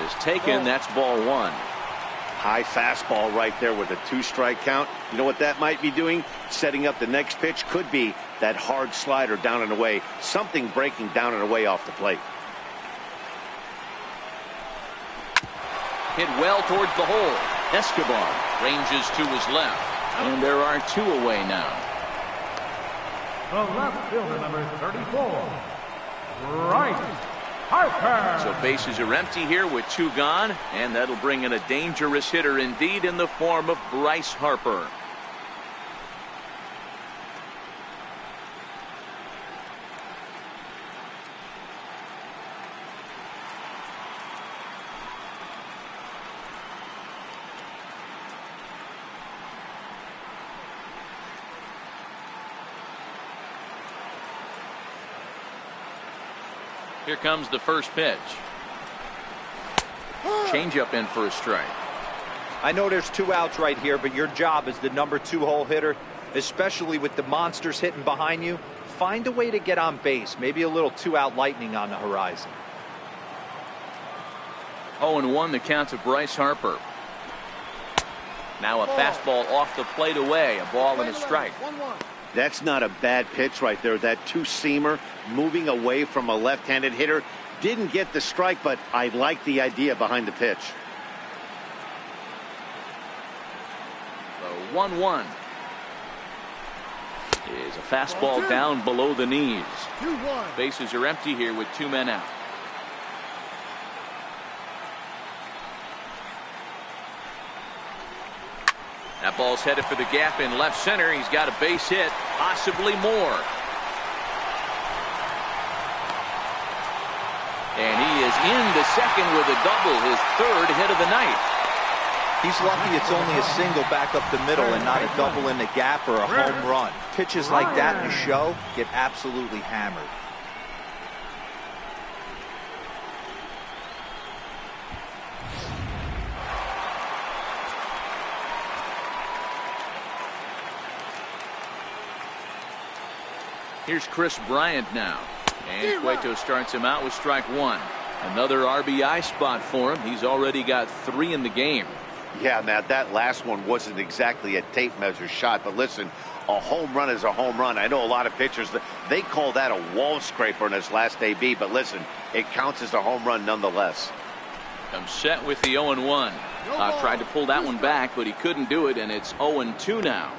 is taken. That's ball 1. High fastball right there with a 2-strike count. You know what that might be doing? Setting up the next pitch. Could be that hard slider down and away. Something breaking down and away off the plate. Hit well towards the hole. Escobar ranges to his left. And there are 2 away now. The left fielder, number 34, Bryant. Harper. So bases are empty here with 2 gone, and that'll bring in a dangerous hitter indeed in the form of Bryce Harper. Here comes the first pitch. Changeup in for a strike. I know there's 2 outs right here, but your job as the number 2 hole hitter, especially with the monsters hitting behind you, find a way to get on base. Maybe a little 2-out lightning on the horizon. 0-1 the count to Bryce Harper. Now a fastball off the plate away. A ball and a strike. 1-1. That's not a bad pitch right there. That 2-seamer moving away from a left-handed hitter. Didn't get the strike, but I like the idea behind the pitch. The 1-1 is a fastball down below the knees. 2-1. Bases are empty here with 2 men out. That ball's headed for the gap in left center. He's got a base hit, possibly more. And he is into second with a double, his 3rd hit of the night. He's lucky it's only a single back up the middle and not a double in the gap or a home run. Pitches like that in a show get absolutely hammered. Here's Chris Bryant now. And Cueto starts him out with strike 1. Another RBI spot for him. He's already got 3 in the game. Yeah, Matt, that last one wasn't exactly a tape measure shot, but listen, a home run is a home run. I know a lot of pitchers, they call that a wall scraper in his last AB, but listen, it counts as a home run nonetheless. I'm set with the 0-1. Tried to pull that one back, but he couldn't do it, and it's 0-2 now.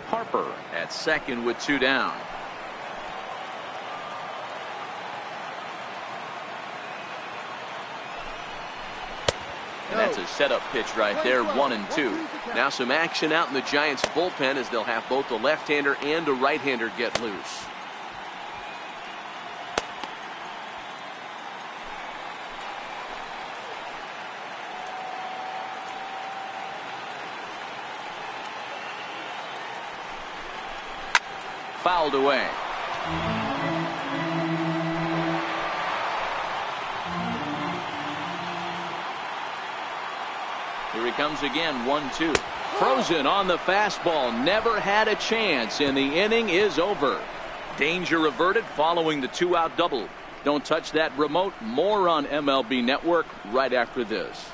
Harper at second with 2 down. And that's a setup pitch right there, 1-2. Now some action out in the Giants bullpen as they'll have both a left-hander and a right-hander get loose. Fouled away. Here he comes again, 1-2. Frozen on the fastball. Never had a chance, and the inning is over. Danger averted following the 2-out double. Don't touch that remote. More on MLB Network right after this.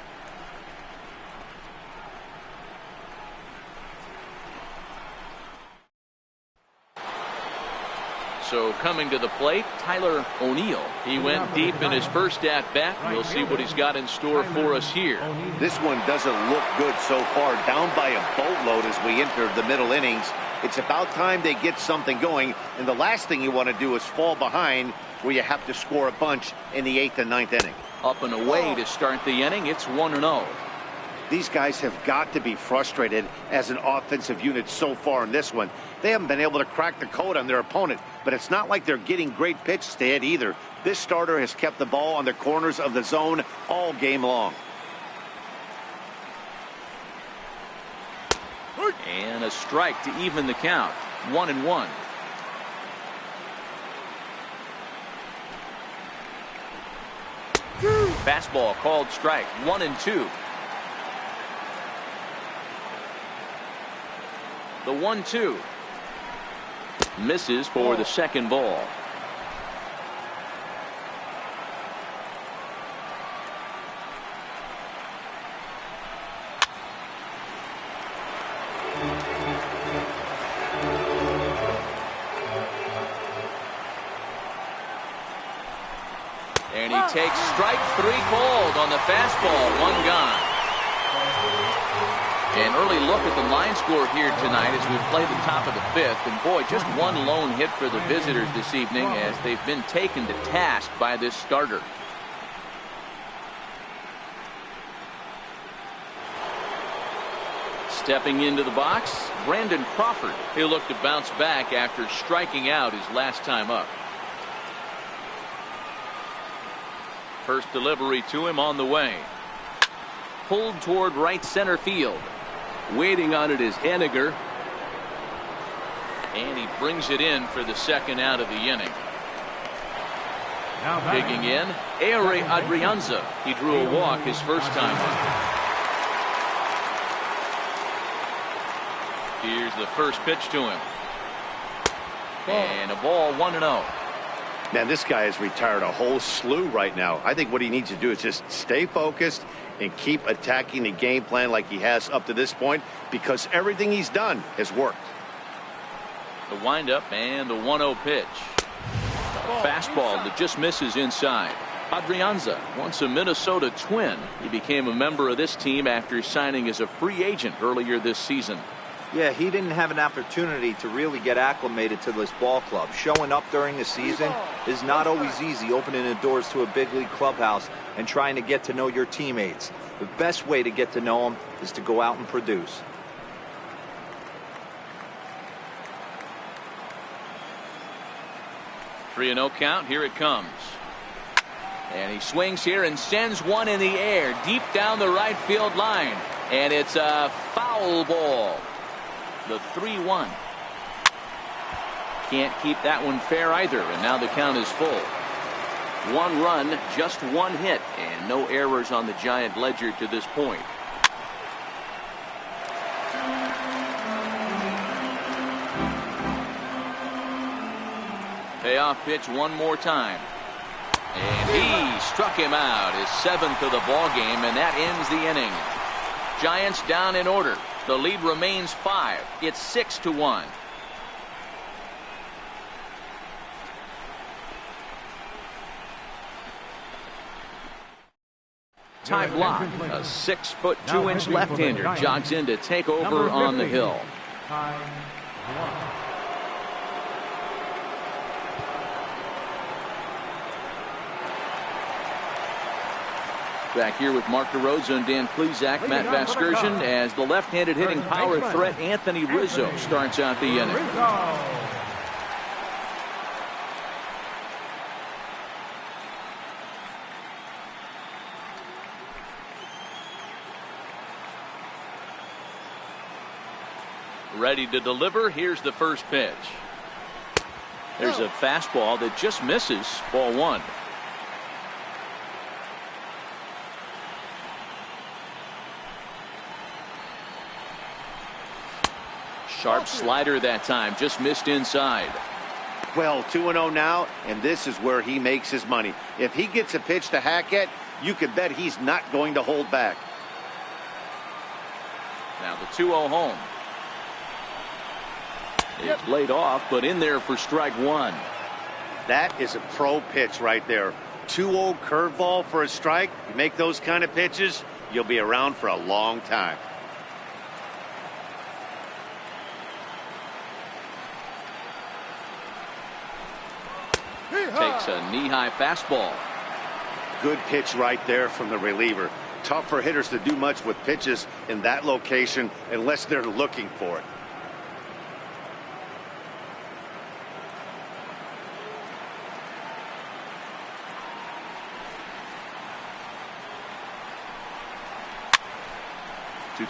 So coming to the plate, Tyler O'Neill. He went deep in his first at-bat. We'll see what he's got in store for us here. This one doesn't look good so far. Down by a boatload as we enter the middle innings. It's about time they get something going. And the last thing you want to do is fall behind where you have to score a bunch in the 8th and 9th inning. Up and away to start the inning. It's 1-0. These guys have got to be frustrated as an offensive unit so far in this one. They haven't been able to crack the code on their opponent, but it's not like they're getting great pitches to hit either. This starter has kept the ball on the corners of the zone all game long. And a strike to even the count. 1-1. Fastball called strike. 1-2. The 1-2 misses for the second ball. And he takes strike 3 called on the fastball. 1 gone. An early look at the line score here tonight as we play the top of the 5th. And boy, just one lone hit for the visitors this evening as they've been taken to task by this starter. Stepping into the box, Brandon Crawford. He'll look to bounce back after striking out his last time up. First delivery to him on the way. Pulled toward right center field. Waiting on it is Henniger. And he brings it in for the second out of the inning. Digging in, Ehire Adrianza. He drew a walk his first time up. Here's the first pitch to him. And a ball 1-0. Man, this guy has retired a whole slew right now. I think what he needs to do is just stay focused and keep attacking the game plan like he has up to this point, because everything he's done has worked. The windup and the 1-0 pitch. A fastball that just misses inside. Adrianza, once a Minnesota Twin. He became a member of this team after signing as a free agent earlier this season. Yeah, he didn't have an opportunity to really get acclimated to this ball club. Showing up during the season is not always easy, opening the doors to a big league clubhouse and trying to get to know your teammates. The best way to get to know them is to go out and produce. Three and 0 count. Here it comes. And he swings here and sends one in the air deep down the right field line. And it's a foul ball. The 3-1. Can't keep that one fair either, and now the count is full. One run, just one hit, and no errors on the Giant ledger to this point. Payoff pitch one more time. And he struck him out, his 7th of the ball game, and that ends the inning. Giants down in order. The lead remains 5. It's 6-1. Ty Block, a 6'2" left-hander, jogs in to take over on the hill. Back here with Mark DeRosa and Dan Plesac, Matt Vasgersian, as the left-handed hitting power threat Anthony Rizzo starts out the inning. Ready to deliver. Here's the first pitch. There's a fastball that just misses. Ball 1. Sharp slider that time, just missed inside. Well, 2-0 now, and this is where he makes his money. If he gets a pitch to hack at, you can bet he's not going to hold back. Now the 2-0 home. It's laid off, but in there for strike 1. That is a pro pitch right there. 2-0 curveball for a strike. You make those kind of pitches, you'll be around for a long time. Takes a knee-high fastball. Good pitch right there from the reliever. Tough for hitters to do much with pitches in that location unless they're looking for it.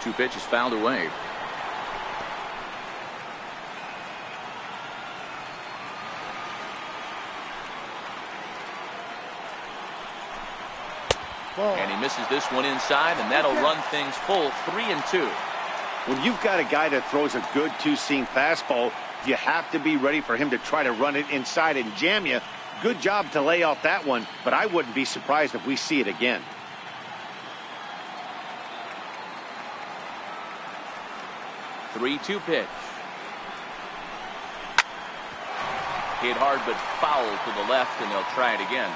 Two pitches fouled away. And he misses this one inside, and that'll run things full 3-2. When you've got a guy that throws a good two-seam fastball, you have to be ready for him to try to run it inside and jam you. Good job to lay off that one, but I wouldn't be surprised if we see it again. The 3-2 pitch. Hit hard but foul to the left, and they'll try it again.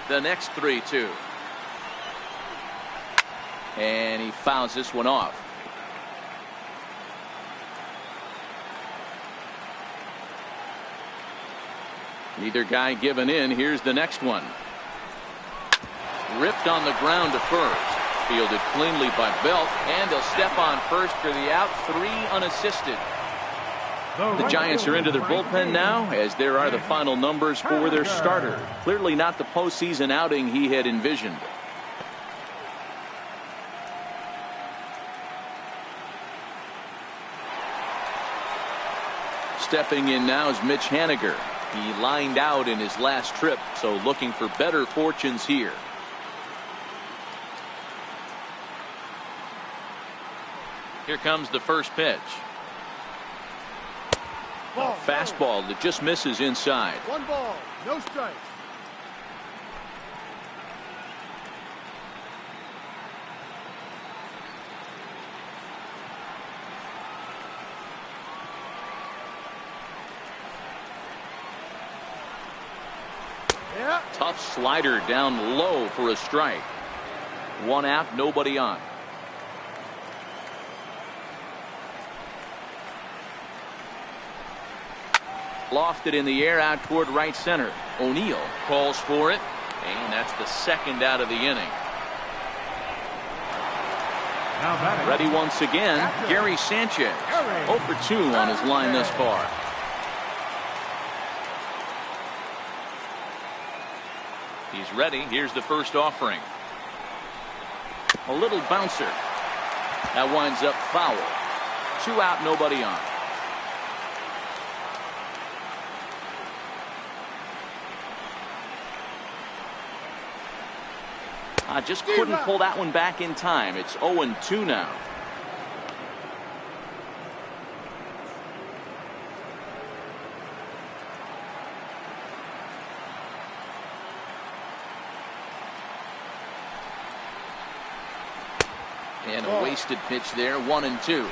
The next 3-2. And he fouls this one off. Neither guy giving in. Here's the next one. Ripped on the ground to first. Fielded cleanly by Belt, and he'll step on first for the out. 3 unassisted. The Giants are into their bullpen now, as there are the final numbers for their starter. Clearly not the postseason outing he had envisioned. Stepping in now is Mitch Haniger. He lined out in his last trip, so looking for better fortunes here. Here comes the first pitch. Ball, Fastball that just misses inside. 1 ball, no strikes. Yeah. Tough slider down low for a strike. 1 out, nobody on. Lofted in the air out toward right center. O'Neill calls for it, and that's the 2nd out of the inning. Now batting. Ready once again, Gary Sanchez. 0 for 2 on his line thus far. He's ready. Here's the first offering. A little bouncer. That winds up foul. 2 out, nobody on. Just couldn't pull that one back in time. It's 0-2 now. And a wasted pitch there. 1-2.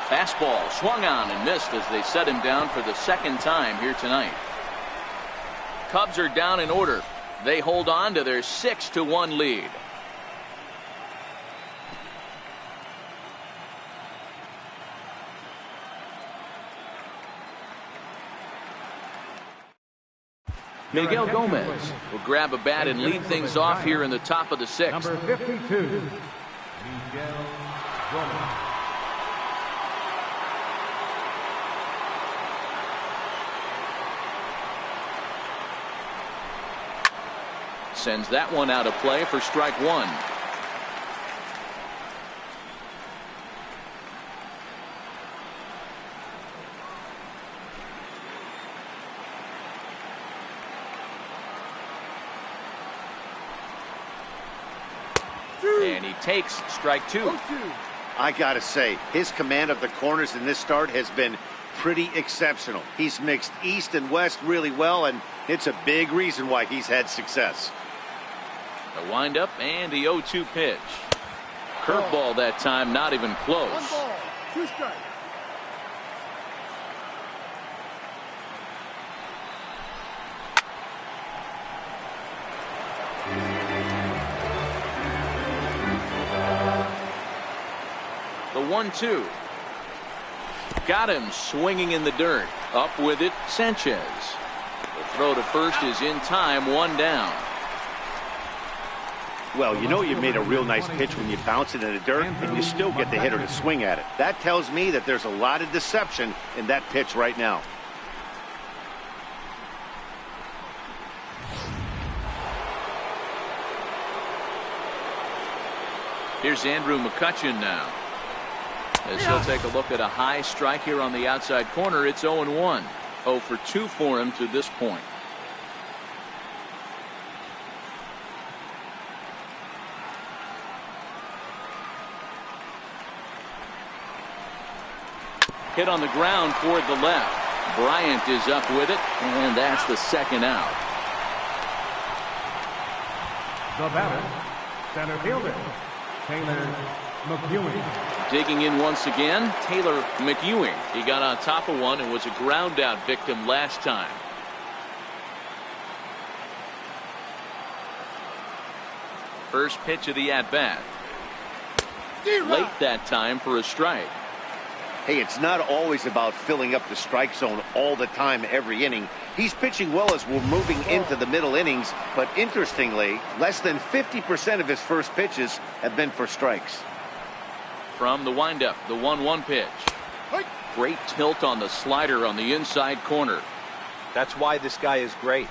Fastball swung on and missed as they set him down for the 2nd time here tonight. Cubs are down in order. They hold on to their 6-1 lead. Miguel Gomez will grab a bat and lead things off here in the top of the 6th. Number 52, Miguel Gomez. Sends that one out of play for strike 1. And he takes strike 2. I gotta say, his command of the corners in this start has been pretty exceptional. He's mixed east and west really well, and it's a big reason why he's had success. The windup and the 0-2 pitch. Curveball that time, not even close. 1 ball, 2 strikes. The 1-2. Got him swinging in the dirt. Up with it, Sanchez. The throw to first is in time, 1 down. Well, you know you made a real nice pitch when you bounce it in the dirt and you still get the hitter to swing at it. That tells me that there's a lot of deception in that pitch right now. Here's Andrew McCutchen now, as he'll take a look at a high strike here on the outside corner. It's 0-1. 0 for 2 for him to this point. Hit on the ground toward the left. Bryant is up with it, and that's the 2nd out. The batter, center fielder, Taylor McEwen. digging in once again, Taylor McEwing. He got on top of one and was a ground out victim last time. First pitch of the at-bat. Late that time for a strike. Hey, it's not always about filling up the strike zone all the time every inning. He's pitching well as we're moving into the middle innings, but interestingly, less than 50% of his first pitches have been for strikes. From the windup, the 1-1 pitch. Great tilt on the slider on the inside corner. That's why this guy is great.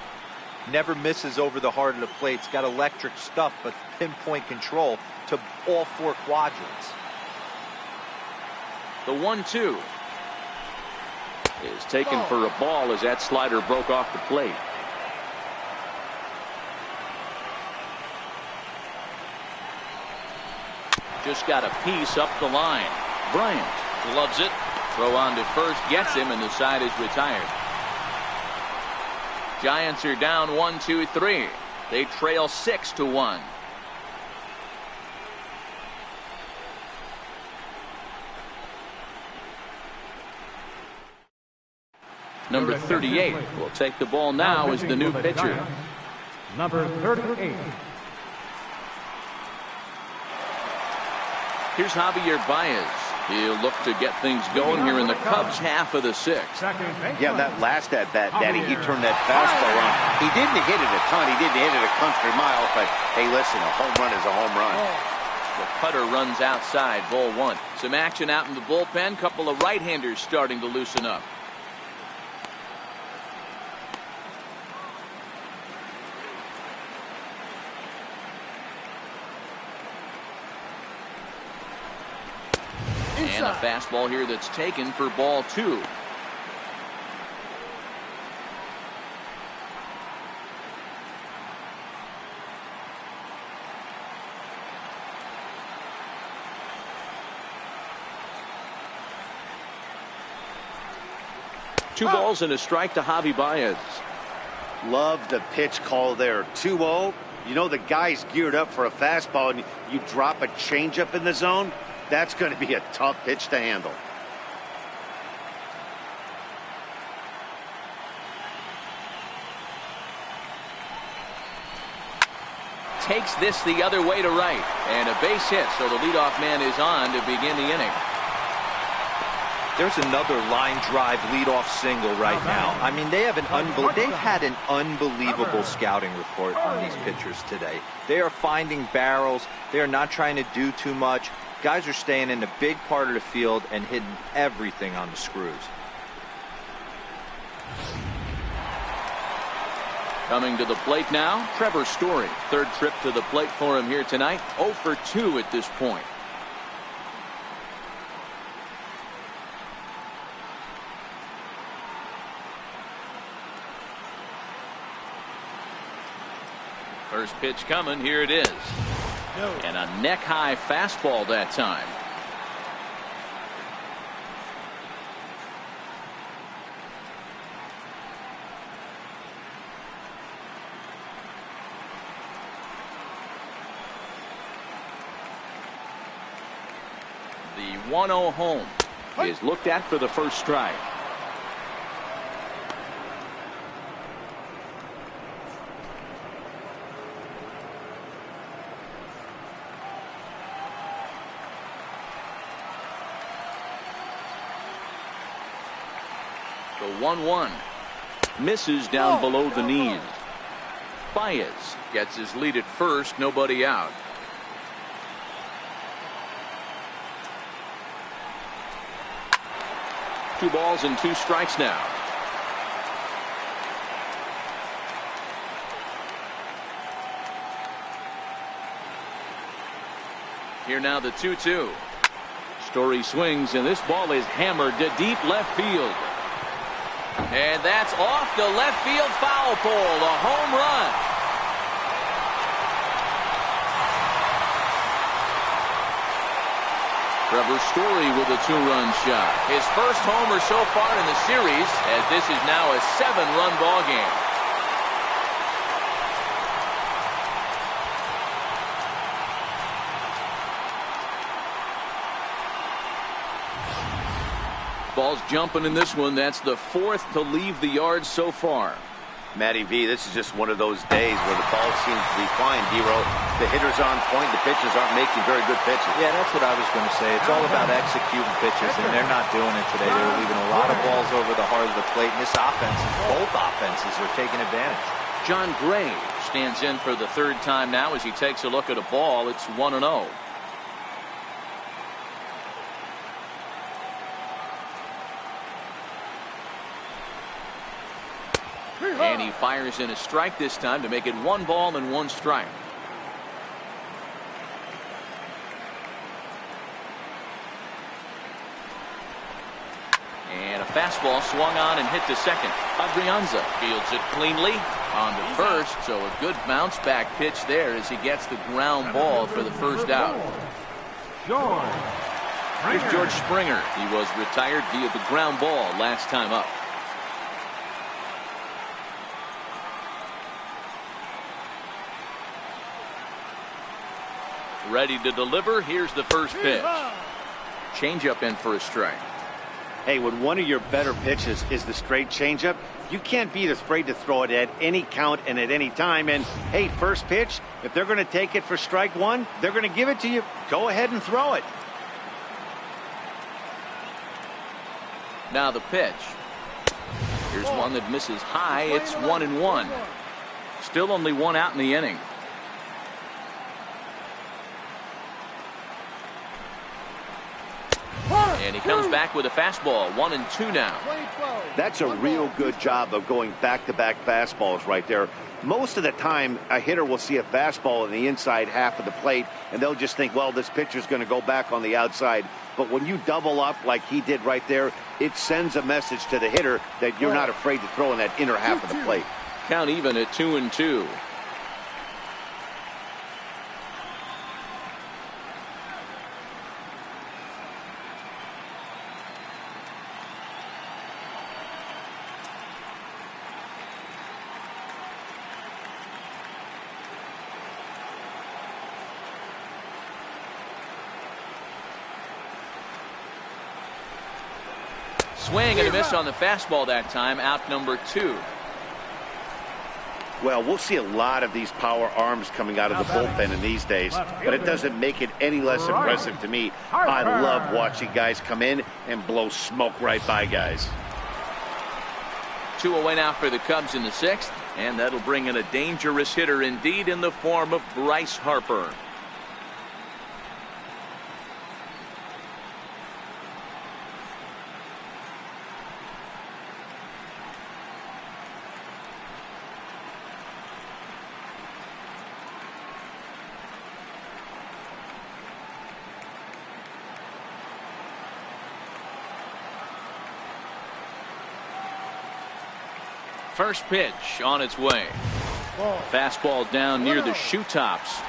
Never misses over the heart of the plate. He's got electric stuff, but pinpoint control to all four quadrants. The 1-2 is taken for a ball as that slider broke off the plate. Just got a piece up the line. Bryant gloves it. Throw on to first, gets him, and the side is retired. Giants are down 1-2-3. They trail 6-1. Number 38 will take the ball now as the new pitcher. Number 38. Here's Javier Baez. He'll look to get things going here in the Cubs' half of the sixth. Yeah, that last at bat, Daddy, he turned that fastball on. He didn't hit it a ton. He didn't hit it a country mile, but hey, listen, a home run is a home run. The cutter runs outside, ball one. Some action out in the bullpen. Couple of right-handers starting to loosen up. And a fastball here that's taken for ball two. Two balls and a strike to Javi Baez. Love the pitch call there. 2-0. You know the guy's geared up for a fastball, and you drop a changeup in the zone. That's going to be a tough pitch to handle. Takes this the other way to right, and a base hit, so the leadoff man is on to begin the inning. There's another line drive leadoff single right now. I mean, they've had an unbelievable scouting report on these pitchers today. They are finding barrels. They are not trying to do too much. Guys are staying in the big part of the field and hitting everything on the screws. Coming to the plate now, Trevor Story. Third trip to the plate for him here tonight. 0 for 2 at this point. First pitch coming. Here it is. And a neck-high fastball that time. The 1-0 home is looked at for the first strike. The 1-1 misses down below the knees. Baez gets his lead at first, nobody out. Two balls and two strikes now. Here now the 2-2. Story swings, and this ball is hammered to deep left field. And that's off the left field foul pole, a home run. Trevor Story with a two-run shot. His first homer so far in the series, as this is now a 7-run ball game. Ball's jumping in this one. That's the 4th to leave the yard so far. Matty V, this is just one of those days where the ball seems to be flying, D-Row. The hitter's on point. The pitchers aren't making very good pitches. Yeah, that's what I was going to say. It's all about executing pitches, and they're not doing it today. They're leaving a lot of balls over the heart of the plate, and this offense, both offenses are taking advantage. John Gray stands in for the 3rd time now as he takes a look at a ball. It's 1-0. And he fires in a strike this time to make it 1 ball and 1 strike. And a fastball swung on and hit to second. Adrianza fields it cleanly on to first, so a good bounce back pitch there as he gets the ground ball for the first out. Here's George Springer. He was retired via the ground ball last time up. Ready to deliver. Here's the first pitch. Changeup in for a strike. Hey, when one of your better pitches is the straight changeup, you can't be afraid to throw it at any count and at any time. And hey, first pitch, if they're going to take it for strike 1, they're going to give it to you. Go ahead and throw it. Now the pitch. Here's one that misses high. It's 1-1. Still only 1 out in the inning. And he comes back with a fastball. 1-2 now. That's a real good job of going back-to-back fastballs right there. Most of the time, a hitter will see a fastball in the inside half of the plate, and they'll just think, well, this pitcher's going to go back on the outside. But when you double up like he did right there, it sends a message to the hitter that you're not afraid to throw in that inner half of the plate. Count even at 2-2. Swing and a miss on the fastball that time. Out number 2. Well, we'll see a lot of these power arms coming out of the bullpen in these days, but it doesn't make it any less impressive to me. I love watching guys come in and blow smoke right by guys. 2 away now for the Cubs in the 6th, and that'll bring in a dangerous hitter indeed in the form of Bryce Harper. First pitch on its way. Fastball down near the shoe tops.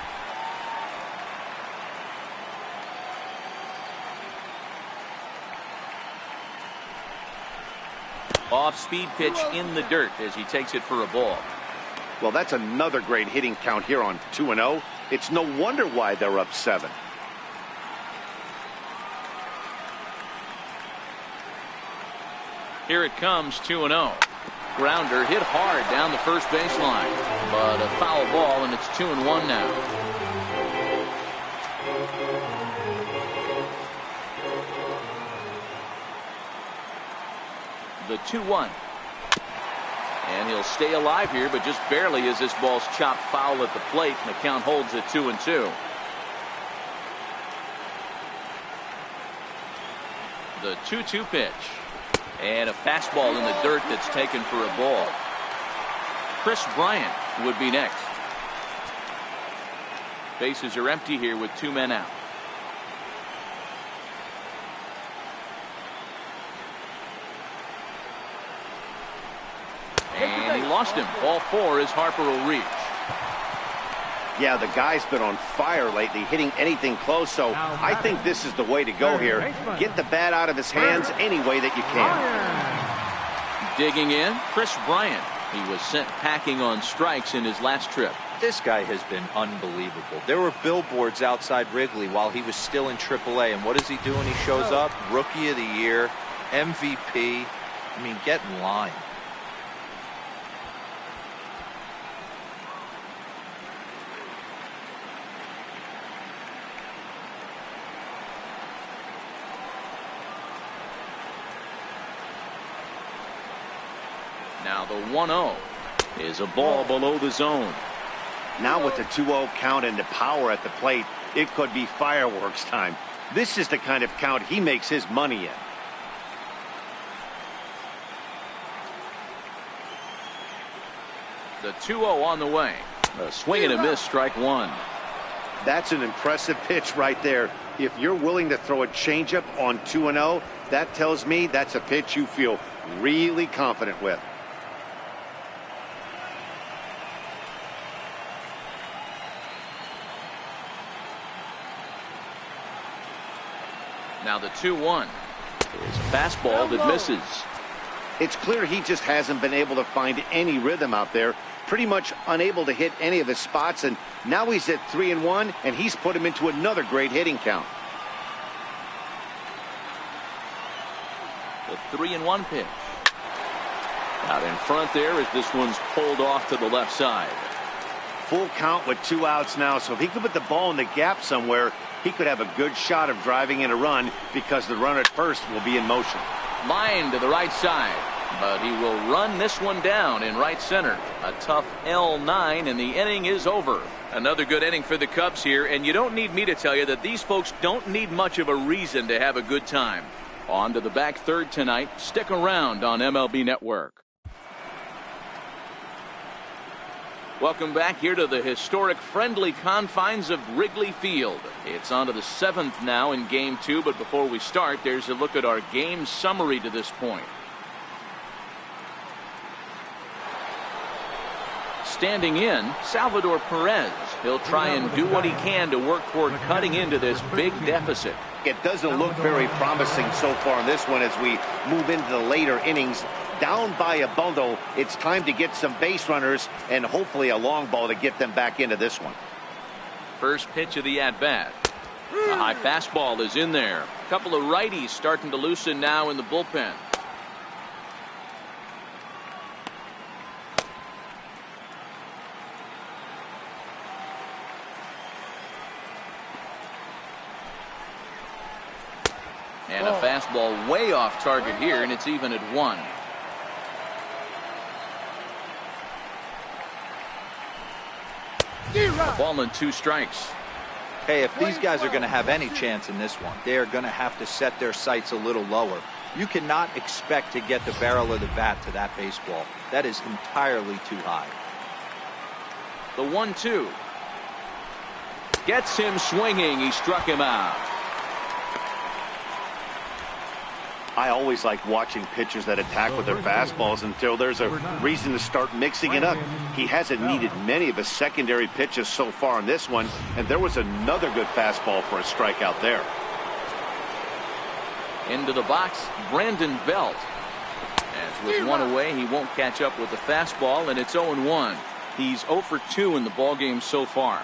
Off-speed pitch in the dirt as he takes it for a ball. Well, that's another great hitting count here on 2-0. It's no wonder why they're up 7. Here it comes, 2-0. Grounder hit hard down the first baseline, but a foul ball, and it's 2-1 now. The 2-1. And he'll stay alive here, but just barely as this ball's chopped foul at the plate, and the count holds at 2-2. The 2-2 pitch. And a fastball in the dirt that's taken for a ball. Chris Bryant would be next. Bases are empty here with 2 men out. And he lost him. Ball 4 as Harper will reach. Yeah, the guy's been on fire lately, hitting anything close, so I think this is the way to go here. Get the bat out of his hands any way that you can. Digging in, Chris Bryant. He was sent packing on strikes in his last trip. This guy has been unbelievable. There were billboards outside Wrigley while he was still in AAA, and what does he do when he shows up? Rookie of the Year. MVP. I mean, get in line. Now the 1-0 is a ball below the zone. Now with the 2-0 count and the power at the plate, it could be fireworks time. This is the kind of count he makes his money in. The 2-0 on the way. A swing and a miss, strike one. That's an impressive pitch right there. If you're willing to throw a changeup on 2-0, that tells me that's a pitch you feel really confident with. Now the 2-1 is a fastball that misses. It's clear he just hasn't been able to find any rhythm out there. Pretty much unable to hit any of his spots, and now he's at 3-1, and he's put him into another great hitting count. The 3-1 pitch. Out in front there as this one's pulled off to the left side. Full count with 2 outs now, so if he could put the ball in the gap somewhere, he could have a good shot of driving in a run because the runner at first will be in motion. Line to the right side, but he will run this one down in right center. A tough L9, and the inning is over. Another good inning for the Cubs here, and you don't need me to tell you that these folks don't need much of a reason to have a good time. On to the back third tonight. Stick around on MLB Network. Welcome back here to the historic friendly confines of Wrigley Field. It's on to the 7th now in Game 2, but before we start, there's a look at our game summary to this point. Standing in, Salvador Perez. He'll try and do what he can to work toward cutting into this big deficit. It doesn't look very promising so far in this one as we move into the later innings. Down by a bundle, it's time to get some base runners and hopefully a long ball to get them back into this one. First pitch of the at-bat. A high fastball is in there. A couple of righties starting to loosen now in the bullpen. And a fastball way off target here, and it's even at 1. A ball and 2 strikes. Hey, if these guys are going to have any chance in this one, they are going to have to set their sights a little lower. You cannot expect to get the barrel of the bat to that baseball. That is entirely too high. The 1-2. Gets him swinging. He struck him out. I always like watching pitchers that attack with their fastballs until there's a reason to start mixing it up. He hasn't needed many of his secondary pitches so far in this one, and there was another good fastball for a strikeout there. Into the box, Brandon Belt. As with 1 away, he won't catch up with the fastball, and it's 0-1. He's 0 for 2 in the ballgame so far.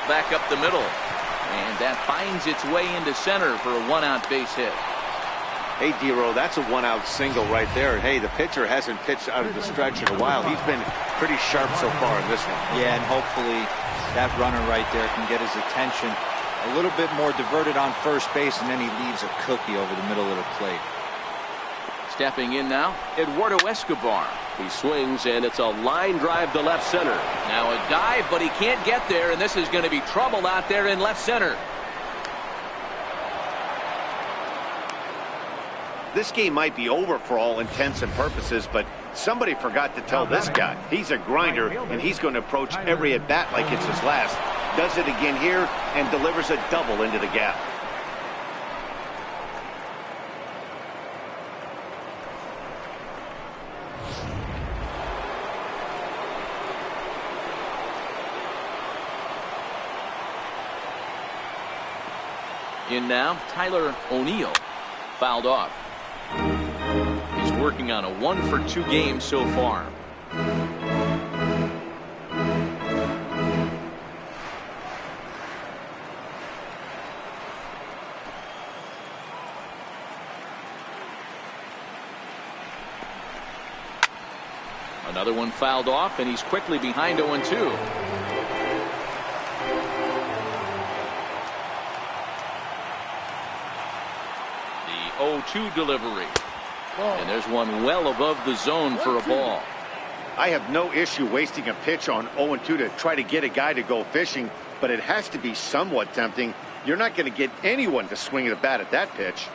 Back up the middle, and that finds its way into center for a 1-out base hit. Hey, D-Row, that's a 1-out single right there. Hey, the pitcher hasn't pitched out of the stretch in a while. He's been pretty sharp so far in this one. Yeah, and hopefully that runner right there can get his attention a little bit more diverted on first base, and then he leaves a cookie over the middle of the plate. Stepping in now, Eduardo Escobar. He swings, and it's a line drive to left center. Now a dive, but he can't get there, and this is going to be trouble out there in left center. This game might be over for all intents and purposes, but somebody forgot to tell this guy. He's a grinder, and he's going to approach every at-bat like it's his last. Does it again here and delivers a double into the gap. In now, Tyler O'Neill. Fouled off. He's working on a 1 for 2 game so far. Another one fouled off, and he's quickly behind 0-2. The 0-2 delivery. And there's one well above the zone for a ball. I have no issue wasting a pitch on 0-2 to try to get a guy to go fishing, but it has to be somewhat tempting. You're not going to get anyone to swing the bat at that pitch.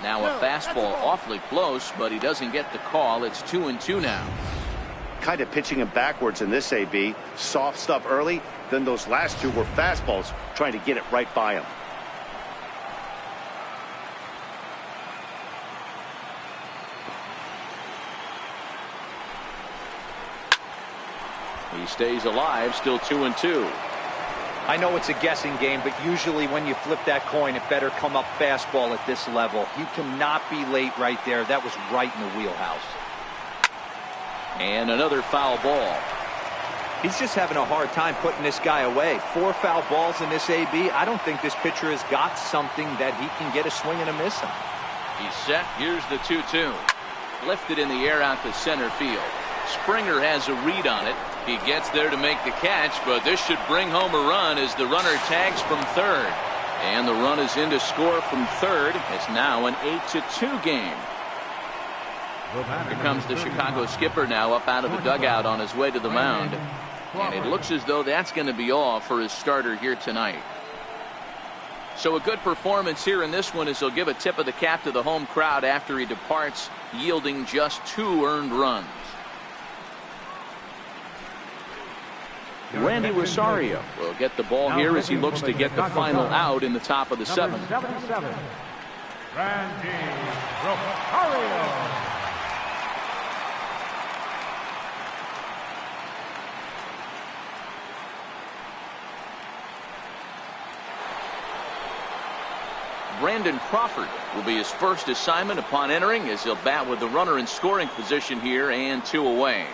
Now a fastball awfully close, but he doesn't get the call. It's 2-2 now. Kind of pitching him backwards in this AB. Soft stuff early, then those last two were fastballs, trying to get it right by him. He stays alive, still 2-2. I know it's a guessing game, but usually when you flip that coin, it better come up fastball at this level. You cannot be late right there. That was right in the wheelhouse. And another foul ball. He's just having a hard time putting this guy away. 4 foul balls in this AB. I don't think this pitcher has got something that he can get a swing and a miss on. He's set. Here's the 2-2. Lifted in the air out to center field. Springer has a read on it. He gets there to make the catch, but this should bring home a run as the runner tags from third. And the run is in to score from third. It's now an 8-2 game. Here comes the Chicago skipper now up out of the dugout on his way to the mound. And it looks as though that's going to be all for his starter here tonight. So a good performance here in this one as he'll give a tip of the cap to the home crowd after he departs, yielding just 2 earned runs. Randy Rosario will get the ball here as he looks to get the final out in the top of the 7th. 77, Randy Rosario. Brandon Crawford will be his first assignment upon entering as he'll bat with the runner in scoring position here and 2 away.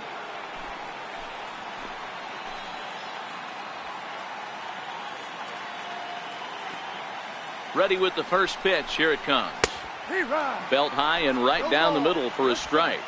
Ready with the first pitch. Here it comes. Belt high and right down the middle for a strike.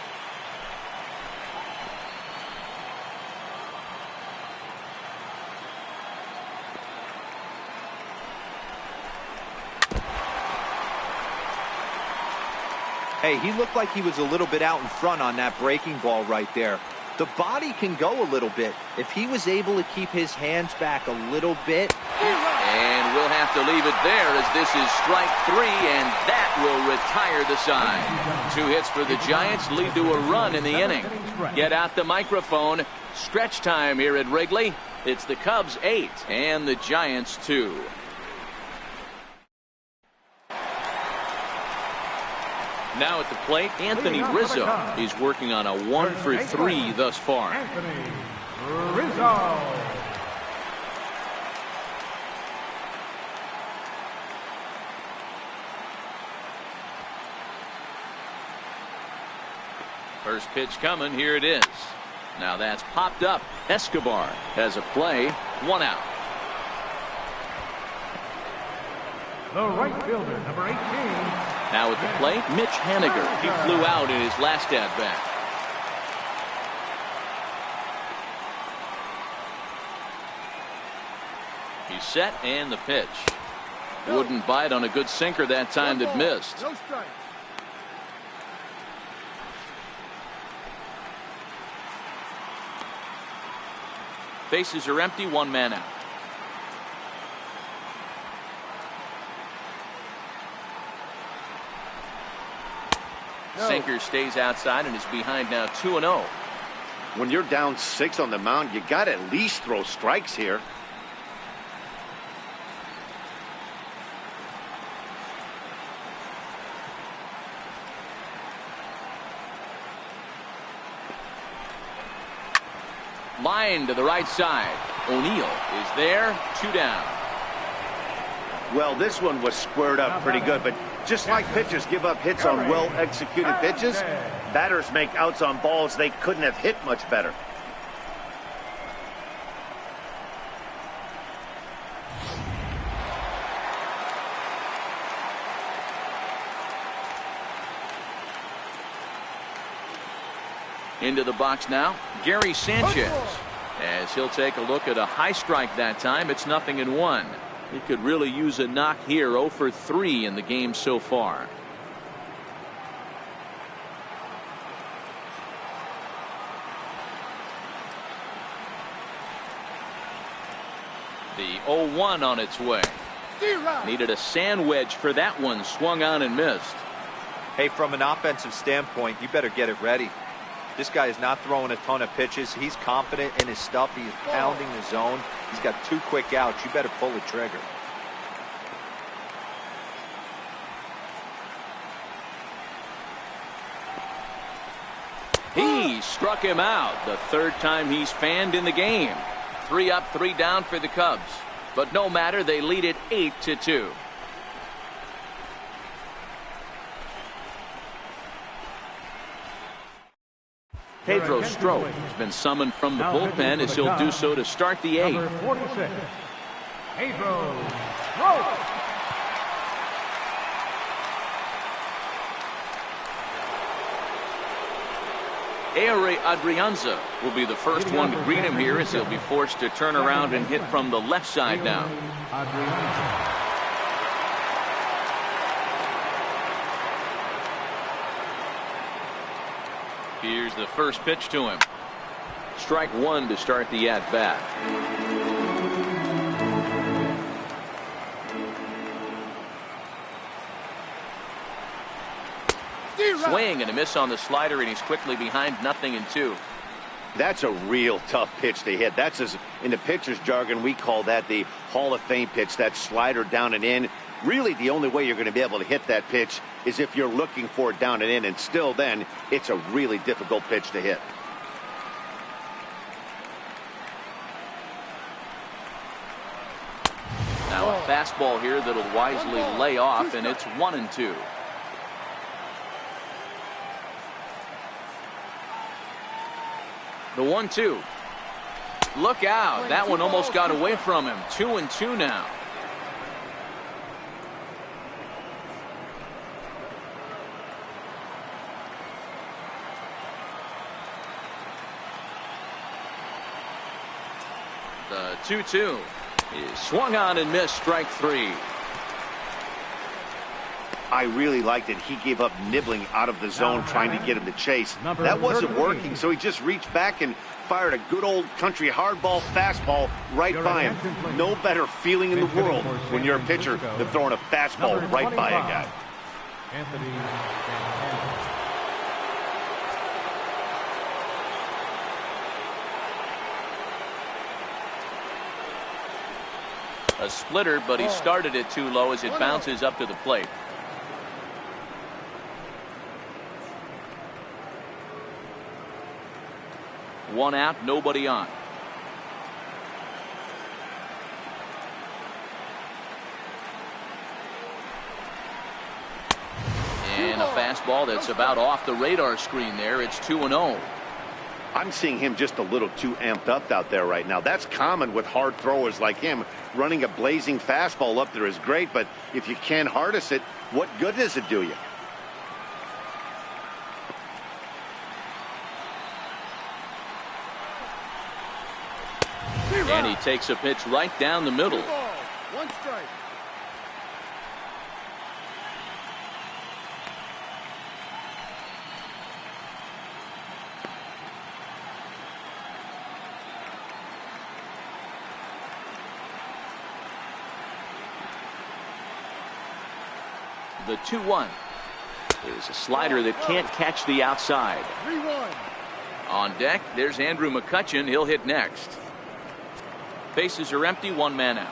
Hey, he looked like he was a little bit out in front on that breaking ball right there. The body can go a little bit. If he was able to keep his hands back a little bit. And we'll have to leave it there as this is strike 3, and that will retire the side. 2 hits for the Giants lead to a run in the inning. Get out the microphone. Stretch time here at Wrigley. It's the Cubs 8 and the Giants 2. Now at the plate, Anthony Rizzo. He's working on a 1-for-3 thus far. Anthony Rizzo. First pitch coming. Here it is. Now that's popped up. Escobar has a play. 1 out. The right fielder, number 18. Now at the plate, Mitch Haniger. He flew out in his last at-bat. He's set and the pitch. Wouldn't bite on a good sinker that time that missed. No strikes. Bases are empty, 1 man out. Sinker stays outside and is behind now 2-0. When you're down 6 on the mound, you got to at least throw strikes here. Line to the right side. O'Neill is there. 2 down. Well, this one was squared up pretty good, but just like pitchers give up hits on well-executed pitches, batters make outs on balls they couldn't have hit much better. Into the box now, Gary Sanchez. As he'll take a look at a high strike that time, it's 0-1. He could really use a knock here. 0 for 3 in the game so far. The 0-1 on its way. Needed a sand wedge for that one. Swung on and missed. Hey, from an offensive standpoint, you better get it ready. This guy is not throwing a ton of pitches. He's confident in his stuff. He is pounding the zone. He's got 2 quick outs. You better pull the trigger. He struck him out. The 3rd time he's fanned in the game. 3 up, 3 down for the Cubs. But no matter, they lead it 8-2. Pedro Strop has been summoned from the bullpen as he'll do so to start the 8th. Number 46, Pedro Strop. Ehire Adrianza will be the first one to greet him here as he'll be forced to turn around and hit from the left side now. Here's the first pitch to him. Strike 1 to start the at-bat. Swing and a miss on the slider, and he's quickly behind 0-2. That's a real tough pitch to hit. That's in the pitcher's jargon, we call that the Hall of Fame pitch. That slider down and in. Really, the only way you're going to be able to hit that pitch is if you're looking for it down and in, and still then, it's a really difficult pitch to hit. Now a fastball here that'll wisely lay off, and it's 1-2. The 1-2. Look out. That one almost got away from him. 2-2 now. The 2-2 is swung on and missed. Strike 3. I really liked it. He gave up nibbling out of the zone, trying to get him to chase. That wasn't working, so he just reached back and fired a good old country hardball fastball right by him. No better feeling in the world when you're a pitcher than throwing a fastball right by a guy. A splitter, but he started it too low as it bounces up to the plate. One out, nobody on. And a fastball that's about off the radar screen there. It's 2-0. I'm seeing him just a little too amped up out there right now. That's common with hard throwers like him. Running a blazing fastball up there is great, but if you can't harness it, what good does it do you? And he takes a pitch right down the middle. 1 strike. The 2-1 is a slider that can't catch the outside. 3-1. On deck, there's Andrew McCutchen. He'll hit next. Bases are empty, 1 man out.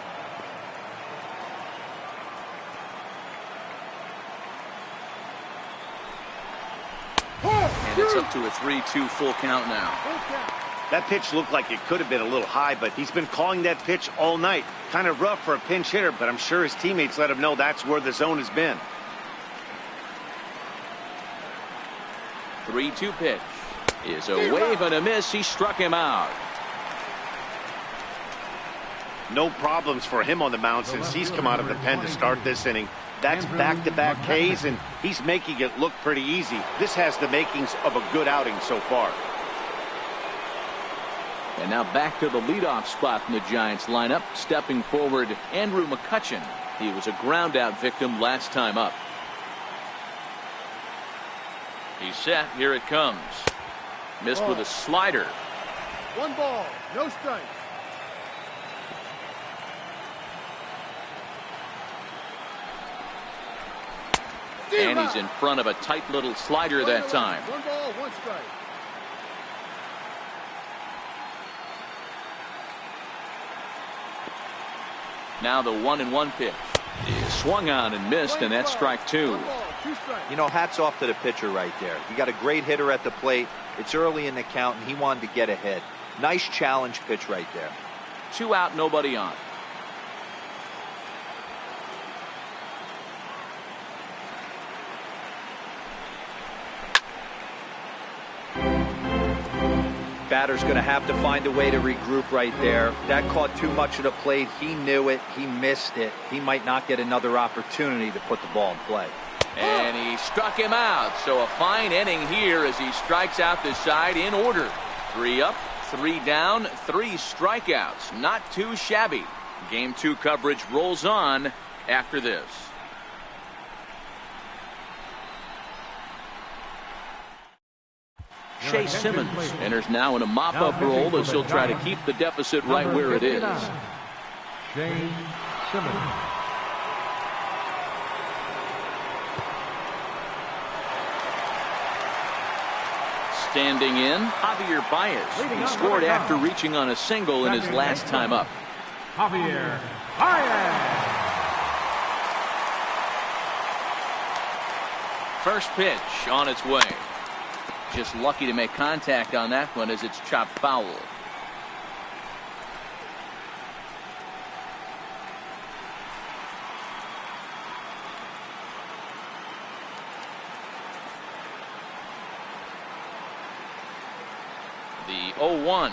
And it's up to a 3-2 full count now. That pitch looked like it could have been a little high, but he's been calling that pitch all night. Kind of rough for a pinch hitter, but I'm sure his teammates let him know that's where the zone has been. 3-2 pitch is a wave and a miss. He struck him out. No problems for him on the mound since he's come out of the pen to start this inning. That's back-to-back Ks, and he's making it look pretty easy. This has the makings of a good outing so far. And now back to the leadoff spot in the Giants lineup. Stepping forward, Andrew McCutchen. He was a ground out victim last time up. He's set. Here it comes. Missed with a slider. 1 ball, no strikes. And he's in front of a tight little slider that time. 1 ball, 1 strike. Now the 1-1 pitch. He swung on and missed, and that's strike 2. 1 ball, 2 strikes. You know, hats off to the pitcher right there. You got a great hitter at the plate. It's early in the count, and he wanted to get ahead. Nice challenge pitch right there. 2 out, nobody on. Batter's going to have to find a way to regroup right there. That caught too much of the plate. He knew it. He missed it. He might not get another opportunity to put the ball in play. And he struck him out. So a fine inning here as he strikes out the side in order. 3 up, 3 down, 3 strikeouts. Not too shabby. Game 2 coverage rolls on after this. Chase Simmons enters now in a mop-up role as he'll try to keep the deficit right where it is. Chase Simmons. Standing in, Javier Baez. He scored after reaching on a single in his last time up. Javier Baez. First pitch on its way. Just lucky to make contact on that one as it's chopped foul. The 0-1.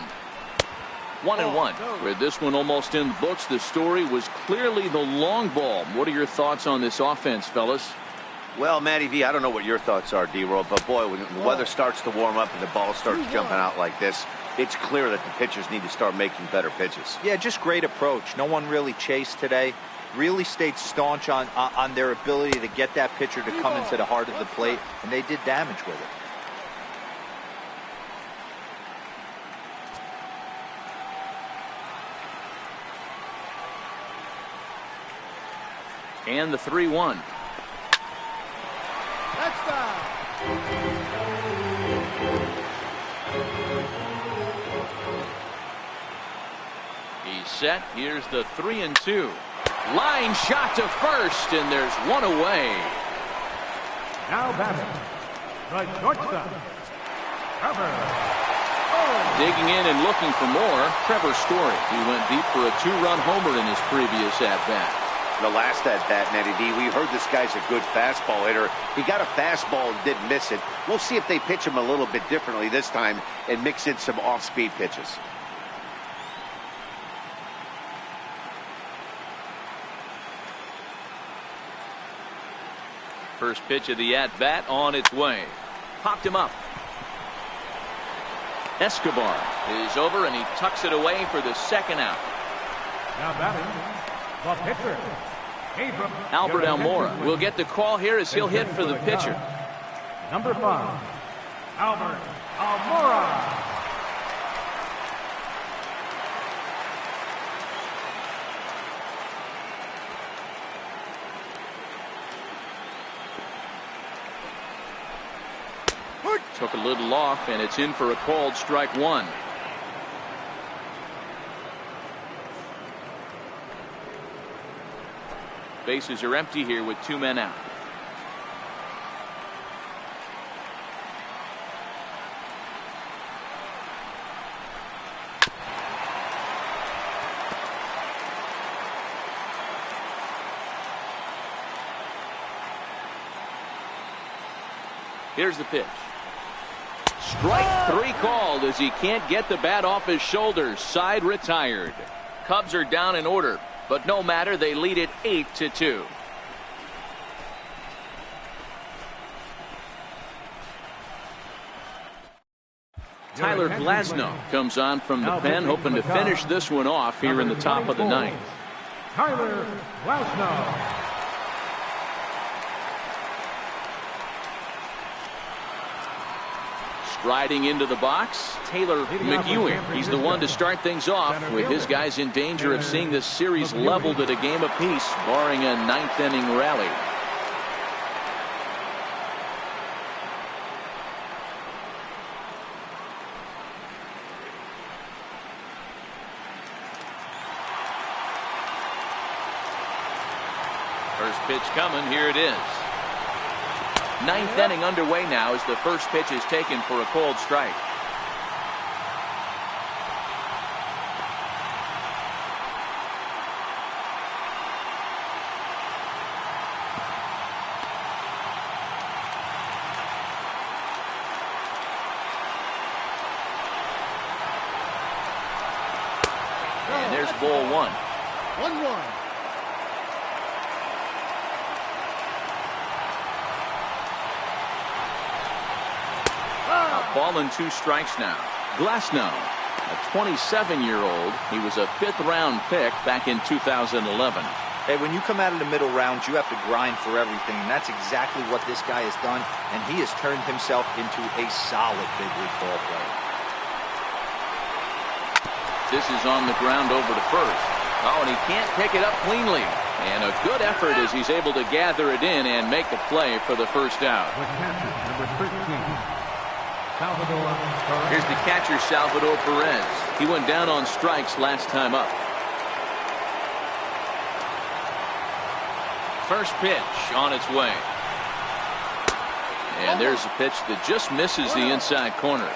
1-1. With this one almost in the books, the story was clearly the long ball. What are your thoughts on this offense, fellas? Well, Matty V, I don't know what your thoughts are, D-Roll, but boy, when the weather starts to warm up and the ball starts jumping out like this, it's clear that the pitchers need to start making better pitches. Yeah, just great approach. No one really chased today. Really stayed staunch on their ability to get that pitcher to come into the heart of the plate, and they did damage with it. And the 3-1. He's set. Here's the 3-2. Line shot to first, and there's one away. Now batting, the shortstop, Trevor. Digging in and looking for more, Trevor Story. He went deep for a 2-run homer in his previous at-bat. The last at-bat, Matty D, we heard this guy's a good fastball hitter. He got a fastball and didn't miss it. We'll see if they pitch him a little bit differently this time and mix in some off-speed pitches. First pitch of the at-bat on its way. Popped him up. Escobar is over, and he tucks it away for the second out. Now batting, the pitcher, Albert Almora will get the call here as he'll hit for the pitcher. Number 5, Albert Almora. Took a little off, and it's in for a called strike 1. Bases are empty here with 2 men out. Here's the pitch. Strike 3 called as he can't get the bat off his shoulders. Side retired. Cubs are down in order, but no matter, they lead it 8-2. Tyler Glasnow comes on from the pen, hoping to finish this one off here in the top of the ninth. Tyler Glasnow. Striding into the box, Taylor McEwen. He's the one to start things off, with his guys in danger of seeing this series leveled at a game apiece, barring a ninth-inning rally. First pitch coming. Here it is. Ninth inning underway now as the first pitch is taken for a cold strike. And there's ball one. 1-1. Ball and 2 strikes now. Glasnow, a 27-year-old. He was a 5th-round pick back in 2011. Hey, when you come out of the middle rounds, you have to grind for everything, and that's exactly what this guy has done, and he has turned himself into a solid big league ball player. This is on the ground over to first. Oh, and he can't pick it up cleanly. And a good effort as he's able to gather it in and make the play for the first out. Number 13. Here's the catcher, Salvador Perez. He went down on strikes last time up. First pitch on its way. And there's a pitch that just misses the inside corner.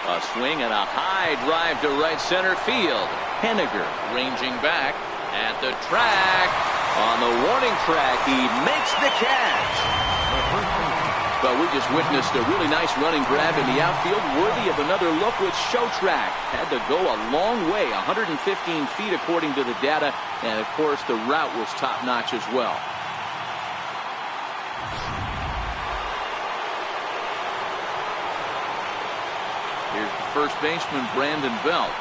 A swing and a high drive to right center field. Henniger ranging back at the track. On the warning track, he makes the catch. But we just witnessed a really nice running grab in the outfield, worthy of another look with Show Track. Had to go a long way, 115 feet according to the data, and of course the route was top-notch as well. Here's the first baseman, Brandon Belt,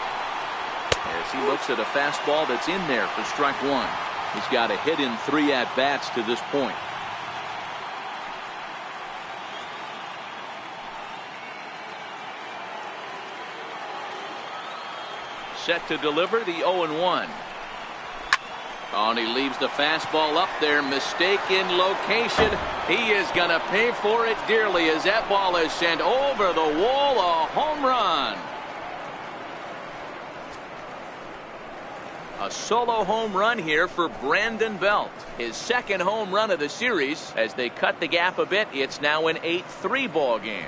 as he looks at a fastball that's in there for strike one. He's got a hit in 3 at-bats to this point. Set to deliver the 0-1. Oh, and he leaves the fastball up there. Mistaken location. He is going to pay for it dearly as that ball is sent over the wall. A home run. A solo home run here for Brandon Belt. His second home run of the series. As they cut the gap a bit, it's now an 8-3 ball game.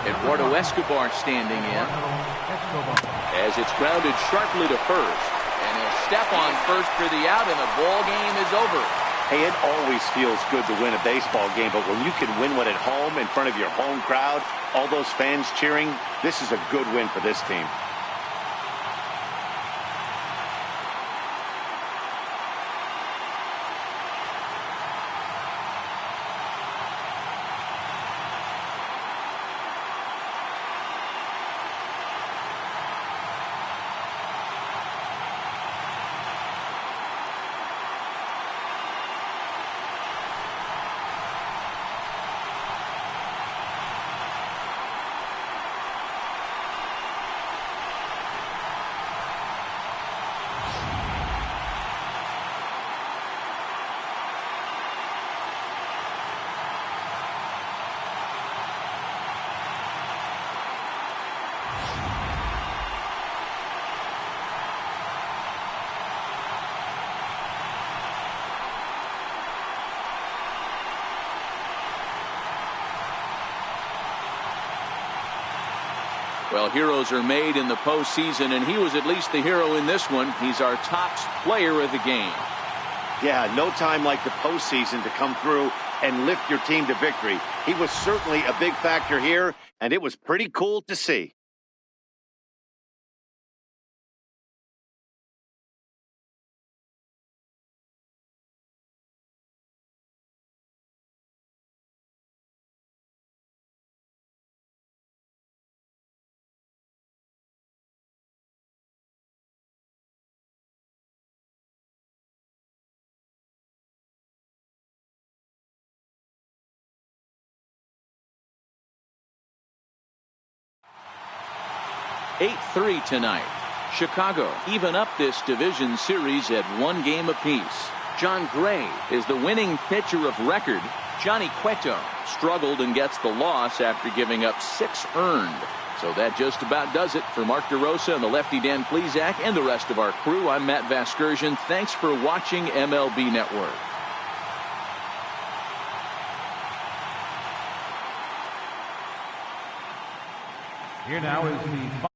Eduardo Escobar standing in as it's grounded sharply to first. And he'll step on first for the out, and the ball game is over. Hey, it always feels good to win a baseball game, but when you can win one at home in front of your home crowd, all those fans cheering, this is a good win for this team. Well, heroes are made in the postseason, and he was at least the hero in this one. He's our top player of the game. Yeah, no time like the postseason to come through and lift your team to victory. He was certainly a big factor here, and it was pretty cool to see. (8-3) tonight. Chicago even up this division series at 1 game apiece. John Gray is the winning pitcher of record. Johnny Cueto struggled and gets the loss after giving up 6 earned. So that just about does it for Mark DeRosa and the lefty Dan Plesac and the rest of our crew. I'm Matt Vasgersian. Thanks for watching MLB Network. Here now is the